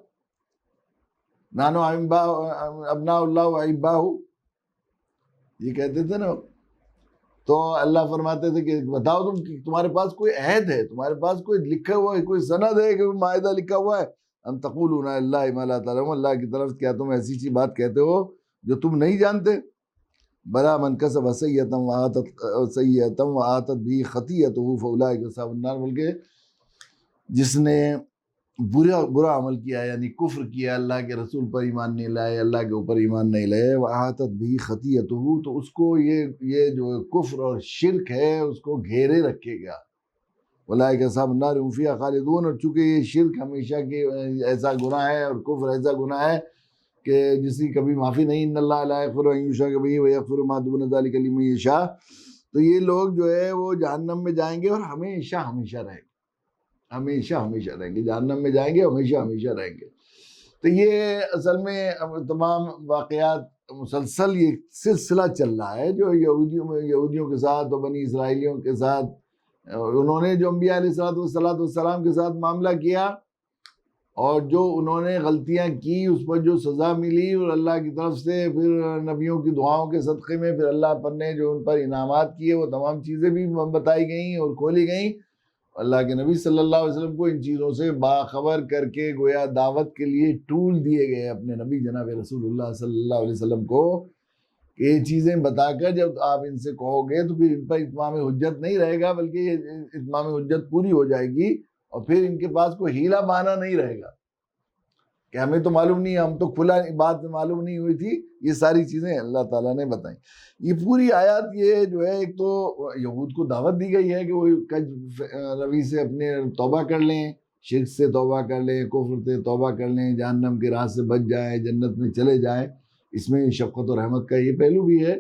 نانو ابناء اللہ و احباہ، یہ کہتے تھے نا۔ تو اللہ فرماتے تھے کہ بتاؤ تمہارے پاس کوئی عہد ہے، تمہارے پاس کوئی لکھا ہوا ہے، کوئی سند ہے کہ معاہدہ لکھا ہوا ہے؟ ام تقولون علی اللہ ما لا تعلمون، اللہ کی طرف کیا تم ایسی چیز بات کہتے ہو جو تم نہیں جانتے؟ بلا من کسب سیئۃ وآتت به خطیئۃ فاولئک اصحاب النار، بلکہ جس نے برا عمل کیا یعنی کفر کیا، اللہ کے رسول پر ایمان نہیں لائے، اللہ کے اوپر ایمان نہیں لائے، وآتت به خطیئۃ، تو اس کو یہ جو کفر اور شرک ہے اس کو گھیرے رکھے گا، اولئک اصحاب النار هم فیہا خالدون۔ اور چونکہ یہ شرک ہمیشہ کے ایسا گناہ ہے اور کفر ایسا گناہ ہے کہ جس کی کبھی معافی نہیں، ان اللہ لا یغفر ان یشرک بہ ویغفر ما دون ذلک لمن یشاء، تو یہ لوگ جو ہے وہ جہنم میں جائیں گے اور ہمیشہ ہمیشہ رہیں گے، ہمیشہ ہمیشہ رہیں گے، جہنم میں جائیں گے، ہمیشہ ہمیشہ رہیں گے۔ تو یہ اصل میں تمام واقعات مسلسل یہ سلسلہ چل رہا ہے جو یہودیوں کے ساتھ اور بنی اسرائیلیوں کے ساتھ، انہوں نے جو انبیاء علیہ السلام کے ساتھ معاملہ کیا اور جو انہوں نے غلطیاں کی اس پر جو سزا ملی، اور اللہ کی طرف سے پھر نبیوں کی دعاؤں کے صدقے میں پھر اللہ پر نے جو ان پر انعامات کیے، وہ تمام چیزیں بھی بتائی گئیں اور کھولی گئیں۔ اللہ کے نبی صلی اللہ علیہ وسلم کو ان چیزوں سے باخبر کر کے گویا دعوت کے لیے ٹول دیے گئے اپنے نبی جناب رسول اللہ صلی اللہ علیہ وسلم کو، کہ یہ چیزیں بتا کر جب آپ ان سے کہو گے تو پھر ان پر اتمام حجت نہیں رہے گا، بلکہ یہ اتمام حجت پوری ہو جائے گی، اور پھر ان کے پاس کوئی ہیلا بہانہ نہیں رہے گا کہ ہمیں تو معلوم نہیں، ہم تو کھلا بات معلوم نہیں ہوئی تھی۔ یہ ساری چیزیں اللہ تعالیٰ نے بتائیں۔ یہ پوری آیات یہ جو ہے، ایک تو یہود کو دعوت دی گئی ہے کہ وہ کج روی سے اپنے توبہ کر لیں، شرک سے توبہ کر لیں، کفر سے توبہ کر لیں، جہنم کے راہ سے بچ جائیں، جنت میں چلے جائیں۔ اس میں شفقت و رحمت کا یہ پہلو بھی ہے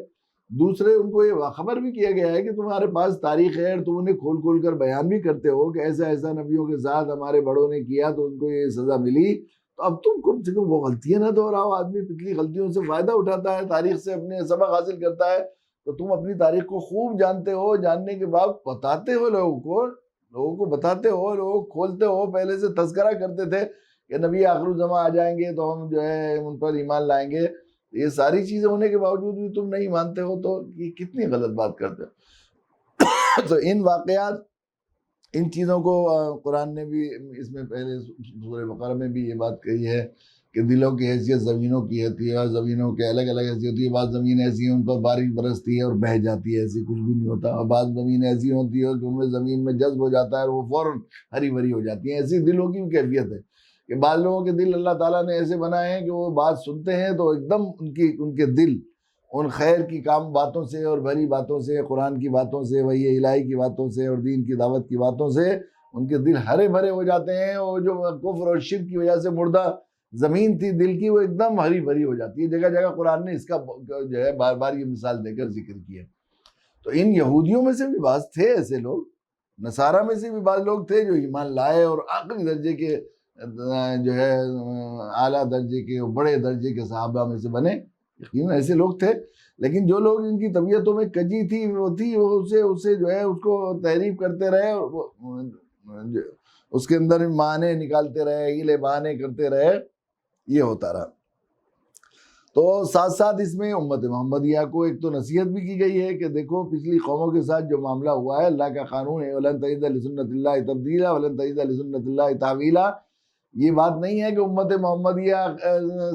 دوسرے ان کو یہ خبر بھی کیا گیا ہے کہ تمہارے پاس تاریخ ہے اور تم انہیں کھول کھول کر بیان بھی کرتے ہو کہ ایسا ایسا نبیوں کے ساتھ ہمارے بڑوں نے کیا تو ان کو یہ سزا ملی، تو اب تم کم سے کم وہ غلطیاں نہ دہراؤ۔ آدمی پچھلی غلطیوں سے فائدہ اٹھاتا ہے، تاریخ سے اپنے سبق حاصل کرتا ہے، تو تم اپنی تاریخ کو خوب جانتے ہو، جاننے کے بعد بتاتے ہو لوگوں کو بتاتے ہو، لوگوں کو کھولتے ہو۔ پہلے سے تذکرہ کرتے تھے کہ نبی آخر الزماں آ جائیں گے تو ہم جو ہے ان پر ایمان لائیں گے، یہ ساری چیزیں ہونے کے باوجود بھی تم نہیں مانتے ہو، تو یہ کتنی غلط بات کرتے ہو۔ تو ان واقعات، ان چیزوں کو قرآن نے بھی اس میں پہلے سورہ بقرہ میں بھی یہ بات کہی ہے کہ دلوں کی حیثیت زمینوں کی ہوتی ہے، اور زمینوں کے الگ الگ حیثیت ہوتی ہے۔ بعض زمین ایسی ہیں ان پر بارش برستی ہے اور بہہ جاتی ہے، ایسی کچھ بھی نہیں ہوتا، اور بعض زمین ایسی ہوتی ہے کہ ان میں زمین میں جذب ہو جاتا ہے اور وہ فوراً ہری بھری ہو جاتی ہیں۔ ایسی دلوں کی بھی کیفیت ہے کہ بعض لوگوں کے دل اللہ تعالیٰ نے ایسے بنائے ہیں کہ وہ بات سنتے ہیں تو ایک دم ان کے دل ان خیر کی کام باتوں سے اور بھری باتوں سے، قرآن کی باتوں سے، وحی الہی کی باتوں سے اور دین کی دعوت کی باتوں سے ان کے دل ہرے بھرے ہو جاتے ہیں، اور جو کفر اور شرک کی وجہ سے مردہ زمین تھی دل کی، وہ ایک دم ہری بھری ہو جاتی ہے۔ جگہ جگہ قرآن نے اس کا جو ہے بار بار یہ مثال دے کر ذکر کیا۔ تو ان یہودیوں میں سے بھی بعض تھے ایسے لوگ، نصارہ میں سے بھی بعض لوگ تھے جو ایمان لائے اور آخری درجے کے جو ہے اعلیٰ درجے کے بڑے درجے کے صحابہ میں سے بنے، یقیناً ایسے لوگ تھے۔ لیکن جو لوگ ان کی طبیعتوں میں کجی تھی وہ اسے جو ہے اس کو تعریف کرتے رہے، اور اس کے اندر معنی نکالتے رہے، ہیلے بہانے کرتے رہے، یہ ہوتا رہا۔ تو ساتھ ساتھ اس میں امت محمدیہ کو ایک تو نصیحت بھی کی گئی ہے کہ دیکھو پچھلی قوموں کے ساتھ جو معاملہ ہوا ہے، اللہ کا قانون ہے وَلَن تَجِدَ لِسُنَّتِ اللَّهِ تَبْدِيلًا وَلَن تَجِدَ لِسُنَّتِ اللَّهِ تَحْوِيلًا۔ یہ بات نہیں ہے کہ امت محمدیہ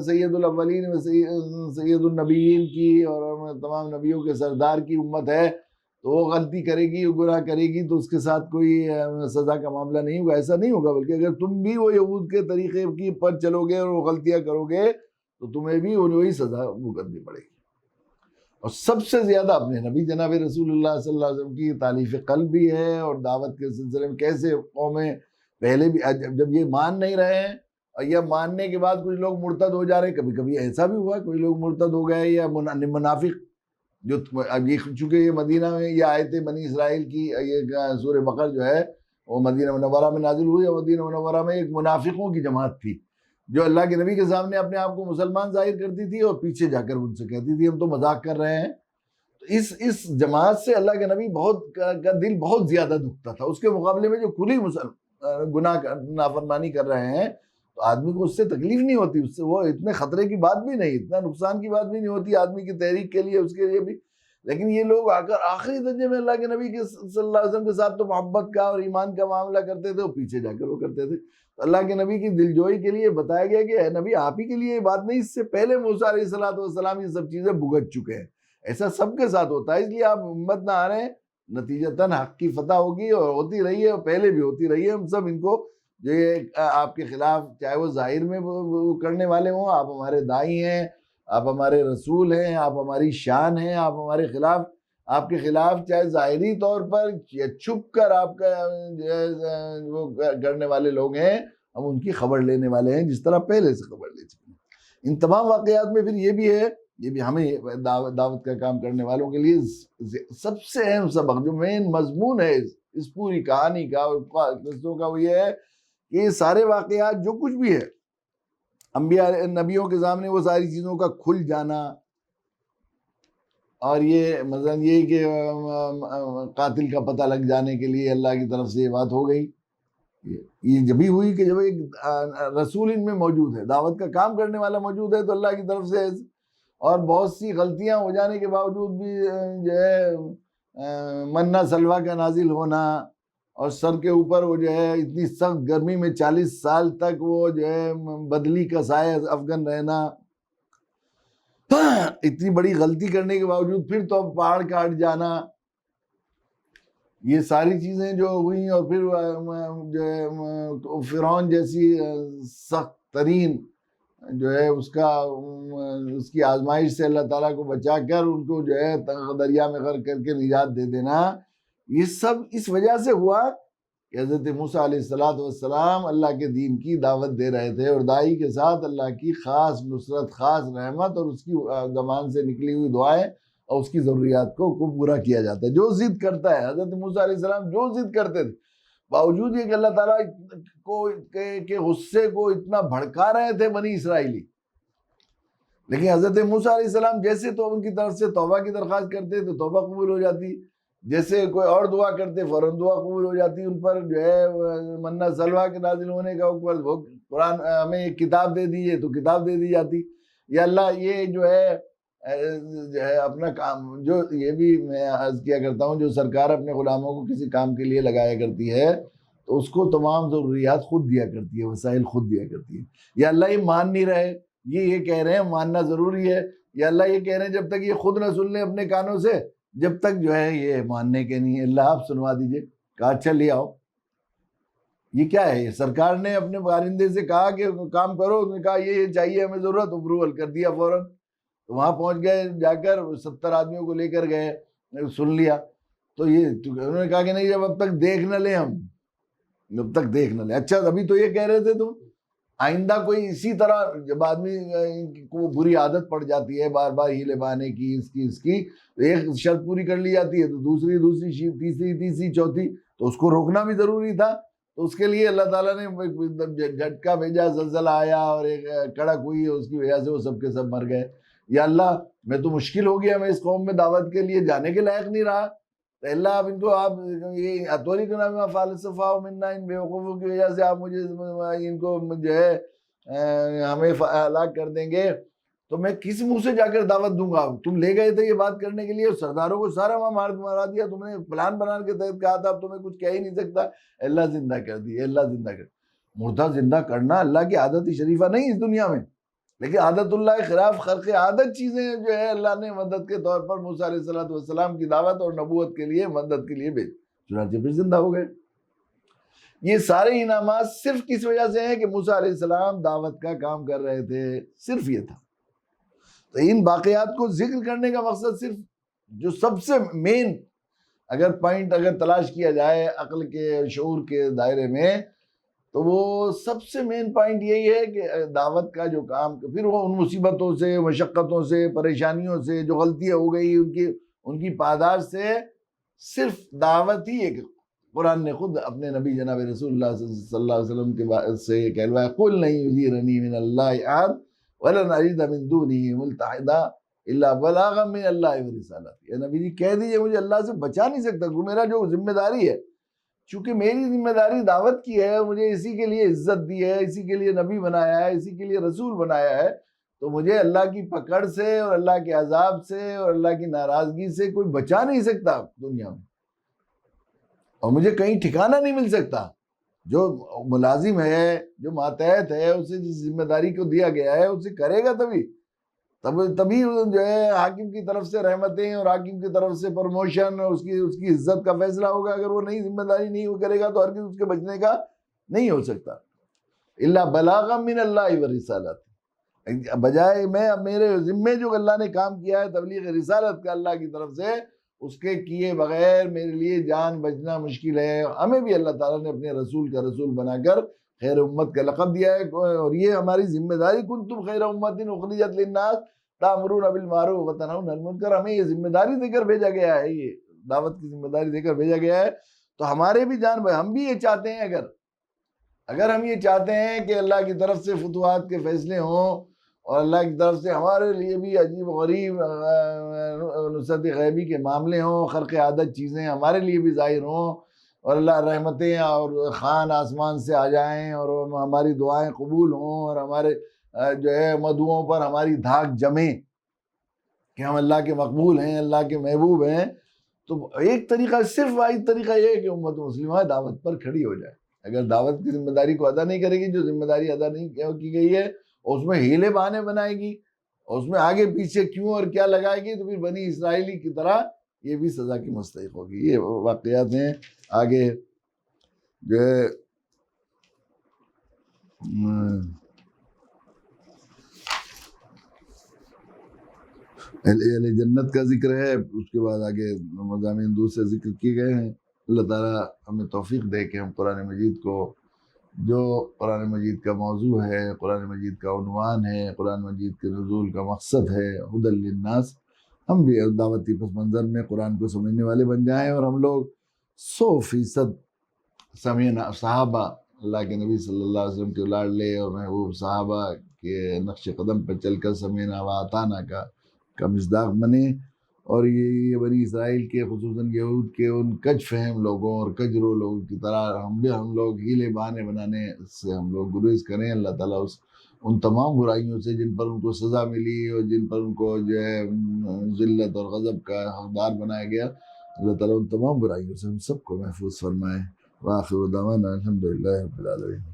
سید الاولین و سید النبیین کی اور تمام نبیوں کے سردار کی امت ہے، تو وہ غلطی کرے گی، گناہ کرے گی تو اس کے ساتھ کوئی سزا کا معاملہ نہیں ہوگا، ایسا نہیں ہوگا۔ بلکہ اگر تم بھی وہ یہود کے طریقے کی پر چلو گے اور وہ غلطیاں کرو گے تو تمہیں بھی وہی سزا بھگتنی پڑے گی۔ اور سب سے زیادہ اپنے نبی جناب رسول اللہ صلی اللہ علیہ وسلم کی تالیف قلب بھی ہے، اور دعوت کے سلسلے میں کیسے قومیں پہلے بھی جب یہ مان نہیں رہے ہیں، اور یہ ماننے کے بعد کچھ لوگ مرتد ہو جا رہے ہیں، کبھی کبھی ایسا بھی ہوا کوئی لوگ مرتد ہو گئے، یا منافق جو اب یہ چونکہ یہ مدینہ میں یہ آیت بنی اسرائیل کی یہ سورہ بقرہ جو ہے وہ مدینہ منورہ میں نازل ہوئی، اور مدینہ منورہ میں ایک منافقوں کی جماعت تھی جو اللہ کے نبی کے سامنے اپنے آپ کو مسلمان ظاہر کرتی تھی اور پیچھے جا کر ان سے کہتی تھی ہم تو مذاق کر رہے ہیں۔ تو اس جماعت سے اللہ کے نبی کا دل بہت زیادہ دکھتا تھا، اس کے مقابلے میں جو کھلی گناہ نافرمانی کر رہے ہیں تو آدمی کو اس سے تکلیف نہیں ہوتی، اس سے وہ اتنے خطرے کی بات بھی نہیں، اتنا نقصان کی بات بھی نہیں ہوتی آدمی کی تحریک کے لیے، اس کے لیے بھی۔ لیکن یہ لوگ آ کر آخری درجے میں اللہ کے نبی کے صلی اللہ علیہ وسلم کے ساتھ تو محبت کا اور ایمان کا معاملہ کرتے تھے، اور پیچھے جا کر وہ کرتے تھے۔ تو اللہ کے نبی کی دلجوئی کے لیے بتایا گیا کہ اے نبی آپ ہی کے لیے یہ بات نہیں، اس سے پہلے موسیٰ علیہ السلام یہ سب چیزیں بھگت چکے ہیں، ایسا سب کے ساتھ ہوتا ہے، اس لیے آپ ہمت نہ ہاریں، نتیجتاً حق کی فتح ہوگی اور ہوتی رہی ہے، اور پہلے بھی ہوتی رہی ہے۔ ہم سب ان کو جو آپ کے خلاف چاہے وہ ظاہر میں وہ کرنے والے ہوں، آپ ہمارے دائی ہیں، آپ ہمارے رسول ہیں، آپ ہماری شان ہیں، آپ ہمارے خلاف، آپ کے خلاف چاہے ظاہری طور پر یا چھپ کر آپ کا وہ کرنے والے لوگ ہیں، ہم ان کی خبر لینے والے ہیں جس طرح پہلے سے خبر لے چکے ہیں۔ ان تمام واقعات میں پھر یہ بھی ہے، یہ بھی ہمیں دعوت کا کام کرنے والوں کے لیے سب سے اہم سبق جو مین مضمون ہے اس پوری کہانی کا اور قصوں کا، وہ یہ ہے کہ یہ سارے واقعات جو کچھ بھی ہے انبیاء نبیوں کے سامنے وہ ساری چیزوں کا کھل جانا، اور یہ مثلا یہ کہ قاتل کا پتہ لگ جانے کے لیے اللہ کی طرف سے یہ بات ہو گئی، یہ جب بھی ہوئی کہ جب ایک رسول ان میں موجود ہے، دعوت کا کام کرنے والا موجود ہے تو اللہ کی طرف سے، اور بہت سی غلطیاں ہو جانے کے باوجود بھی جو ہے منہ سلویٰ کا نازل ہونا، اور سر کے اوپر وہ جو ہے اتنی سخت گرمی میں 40 سال تک وہ جو ہے بدلی کا سایہ افغان رہنا، اتنی بڑی غلطی کرنے کے باوجود پھر تو پہاڑ کاٹ جانا، یہ ساری چیزیں جو ہوئیں، اور پھر جو ہے فرعون جیسی سخت ترین جو ہے اس کی آزمائش سے اللہ تعالیٰ کو بچا کر ان کو جو ہے دریا میں غرق کر کے نجات دے دینا، یہ سب اس وجہ سے ہوا کہ حضرت موسیٰ علیہ السلام اللہ کے دین کی دعوت دے رہے تھے، اور دائی کے ساتھ اللہ کی خاص نصرت، خاص رحمت اور اس کی زبان سے نکلی ہوئی دعائیں اور اس کی ضروریات کو پورا کیا جاتا ہے. جو ضد کرتا ہے، حضرت موسیٰ علیہ السلام جو ضد کرتے تھے، باوجود یہ کہ اللہ تعالیٰ کو کے غصے کو اتنا بھڑکا رہے تھے بنی اسرائیلی، لیکن حضرت موسیٰ علیہ السلام جیسے تو ان کی طرف سے توبہ کی درخواست کرتے تو توبہ قبول ہو جاتی، جیسے کوئی اور دعا کرتے فوراً دعا قبول ہو جاتی. ان پر جو ہے منہ سلویٰ کے نازل ہونے کا حکم، وہ قرآن ہمیں ایک کتاب دے دیجیے تو کتاب دے دی جاتی. یا اللہ یہ جو ہے اپنا کام، جو یہ بھی میں عرض کیا کرتا ہوں، جو سرکار اپنے غلاموں کو کسی کام کے لیے لگایا کرتی ہے تو اس کو تمام ضروریات خود دیا کرتی ہے، وسائل خود دیا کرتی ہے. یا اللہ یہ مان نہیں رہے، یہ کہہ رہے ہیں ماننا ضروری ہے، یا اللہ یہ کہہ رہے ہیں جب تک یہ خود نہ سن لیں اپنے کانوں سے، جب تک جو ہے یہ ماننے کے نہیں ہے، اللہ آپ سنوا دیجئے. کہا اچھا لے آؤ. یہ کیا ہے؟ سرکار نے اپنے بارندے سے کہا کہ کام کرو، انہوں نے کہا یہ چاہیے ہمیں ضرورت، اپروول کر دیا فوراً. تو وہاں پہنچ گئے، جا کر 70 آدمیوں کو لے کر گئے، سن لیا. تو یہ انہوں نے کہا کہ نہیں، جب اب تک دیکھ نہ لیں ہم، جب تک دیکھ نہ لیں. اچھا ابھی تو یہ کہہ رہے تھے تم، آئندہ کوئی اسی طرح جب آدمی کو بری عادت پڑ جاتی ہے بار بار ہیلے بہانے کی، اس کی ایک شرط پوری کر لی جاتی ہے تو دوسری تیسری چوتھی، تو اس کو روکنا بھی ضروری تھا. تو اس کے لیے اللہ تعالیٰ نے جھٹکا بھیجا، زلزلہ آیا اور ایک کڑک ہوئی، اس کی وجہ سے وہ سب کے سب مر گئے. یا اللہ میں تو مشکل ہو گیا، میں اس قوم میں دعوت کے لیے جانے کے لائق نہیں رہا، تو اللہ آپ ان کو، آپ یہ اتوری کا نام فالصفا منا، ان بیوقوفوں کی وجہ سے آپ مجھے ان کو جو ہے ہمیں ہلاک کر دیں گے، تو میں کس منہ سے جا کر دعوت دوں گا؟ تم لے گئے تھے یہ بات کرنے کے لیے، سرداروں کو سارا وہاں مارا دیا، تم نے پلان بنانے کے تحت کہا تھا اب تمہیں کچھ کہہ ہی نہیں سکتا. اللہ زندہ کر دی، اللہ زندہ کر. مردہ زندہ کرنا اللہ کی عادت شریفہ نہیں اس دنیا میں، لیکن عادت اللہ کے خلاف خرق عادت چیزیں جو ہے اللہ نے مدد کے طور پر موسیٰ علیہ السلام کی دعوت اور نبوت کے لیے مدد کے لیے بھیج، چنانچہ پھر زندہ ہو گئے. یہ سارے انعامات صرف کس وجہ سے ہیں کہ موسیٰ علیہ السلام دعوت کا کام کر رہے تھے، صرف یہ تھا. تو ان باقیات کو ذکر کرنے کا مقصد صرف جو سب سے مین اگر پوائنٹ اگر تلاش کیا جائے عقل کے شعور کے دائرے میں، تو وہ سب سے مین پوائنٹ یہی ہے کہ دعوت کا جو کام، پھر وہ ان مصیبتوں سے، مشقتوں سے، پریشانیوں سے، جو غلطیاں ہو گئی ان کی پاداش سے، صرف دعوت ہی ایک. قرآن نے خود اپنے نبی جناب رسول اللہ صلی اللہ علیہ وسلم کے سے یہ کہلوایا، قُلْ لَن يُجِيرَنِي مِنَ اللَّهِ أَحَدٌ وَلَنْ أَجِدَ مِن دُونِهِ مُلْتَحِدًا إِلَّا بَلَاغًا مِنَ اللَّهِ وَرِسَالَتِهِ. اے نبی جی کہہ دیجئے مجھے اللہ سے بچا نہیں سکتا، وہ میرا جو ذمہ داری ہے، چونکہ میری ذمہ داری دعوت کی ہے، مجھے اسی کے لیے عزت دی ہے، اسی کے لیے نبی بنایا ہے، اسی کے لیے رسول بنایا ہے، تو مجھے اللہ کی پکڑ سے اور اللہ کے عذاب سے اور اللہ کی ناراضگی سے کوئی بچا نہیں سکتا دنیا میں، اور مجھے کہیں ٹھکانہ نہیں مل سکتا. جو ملازم ہے، جو ماتحت ہے، اسے جس ذمہ داری کو دیا گیا ہے اسے کرے گا تبھی جو ہے حاکم کی طرف سے رحمتیں اور حاکم کی طرف سے پروموشن اور اس کی عزت کا فیصلہ ہوگا. اگر وہ نہیں ذمہ داری نہیں وہ کرے گا تو ہرگز اس کے بچنے کا نہیں ہو سکتا. الا بلاغا من اللہ ورسالت، بجائے میں میرے ذمے جو اللہ نے کام کیا ہے تبلیغ رسالت کا اللہ کی طرف سے، اس کے کیے بغیر میرے لیے جان بچنا مشکل ہے. ہمیں بھی اللہ تعالیٰ نے اپنے رسول کا رسول بنا کر خیر امت کا لقب دیا ہے، اور یہ ہماری ذمہ داری، کنتم خیر امت اخرجت للناس تأمرون بالمعروف وتنہون عن المنکر، ہمیں یہ ذمہ داری دے کر بھیجا گیا ہے، یہ دعوت کی ذمہ داری دے کر بھیجا گیا ہے. تو ہمارے بھی جان بھائی، ہم بھی یہ چاہتے ہیں، اگر ہم یہ چاہتے ہیں کہ اللہ کی طرف سے فتوحات کے فیصلے ہوں اور اللہ کی طرف سے ہمارے لیے بھی عجیب و غریب نصرت غیبی کے معاملے ہوں، خرق عادت چیزیں ہمارے لیے بھی ظاہر ہوں، اور اللہ رحمتیں اور خان آسمان سے آ جائیں اور ہماری دعائیں قبول ہوں اور ہمارے جو ہے مدعوؤں پر ہماری دھاک جمے کہ ہم اللہ کے مقبول ہیں، اللہ کے محبوب ہیں، تو ایک طریقہ، صرف واحد طریقہ یہ ہے کہ امت مسلمہ دعوت پر کھڑی ہو جائے. اگر دعوت کی ذمہ داری کو ادا نہیں کرے گی، جو ذمہ داری ادا نہیں کی گئی ہے، اس میں ہیلے بہانے بنائے گی اور اس میں آگے پیچھے کیوں اور کیا لگائے گی، تو پھر بنی اسرائیلی کی طرح یہ بھی سزا کی مستحق ہوگی. یہ واقعات ہیں. آگے جو ہے اہل جنت کا ذکر ہے، اس کے بعد آگے مضامین دوسرے ذکر کیے گئے ہیں. اللہ تعالیٰ ہمیں توفیق دے کہ ہم قرآن مجید کو، جو قرآن مجید کا موضوع ہے، قرآن مجید کا عنوان ہے، قرآن مجید کے نزول کا مقصد ہے، ہدی للناس، ہم بھی دعوتی پس منظر میں قرآن کو سمجھنے والے بن جائیں، اور ہم لوگ 100% سمعنا صحابہ، اللہ کے نبی صلی اللہ علیہ وسلم کے لاڈلے اور محبوب صحابہ کے نقش قدم پر چل کر سمعنا و اطعنا کا مصداق بنے، اور یہ بنی اسرائیل کے خصوصاً یہود کے ان کج فہم لوگوں اور کجرو لوگوں کی طرح ہم لوگ ہیلے بہانے بنانے سے ہم لوگ گریز کریں۔ اللہ تعالیٰ ان تمام برائیوں سے جن پر ان کو سزا ملی اور جن پر ان کو جو ہے ذلت اور غضب کا حقدار بنایا گیا، اللہ تعالیٰ ان تمام برائیوں سے ہم سب کو محفوظ فرمائے۔ وآخر دعوانا الحمدللہ رب العالمین۔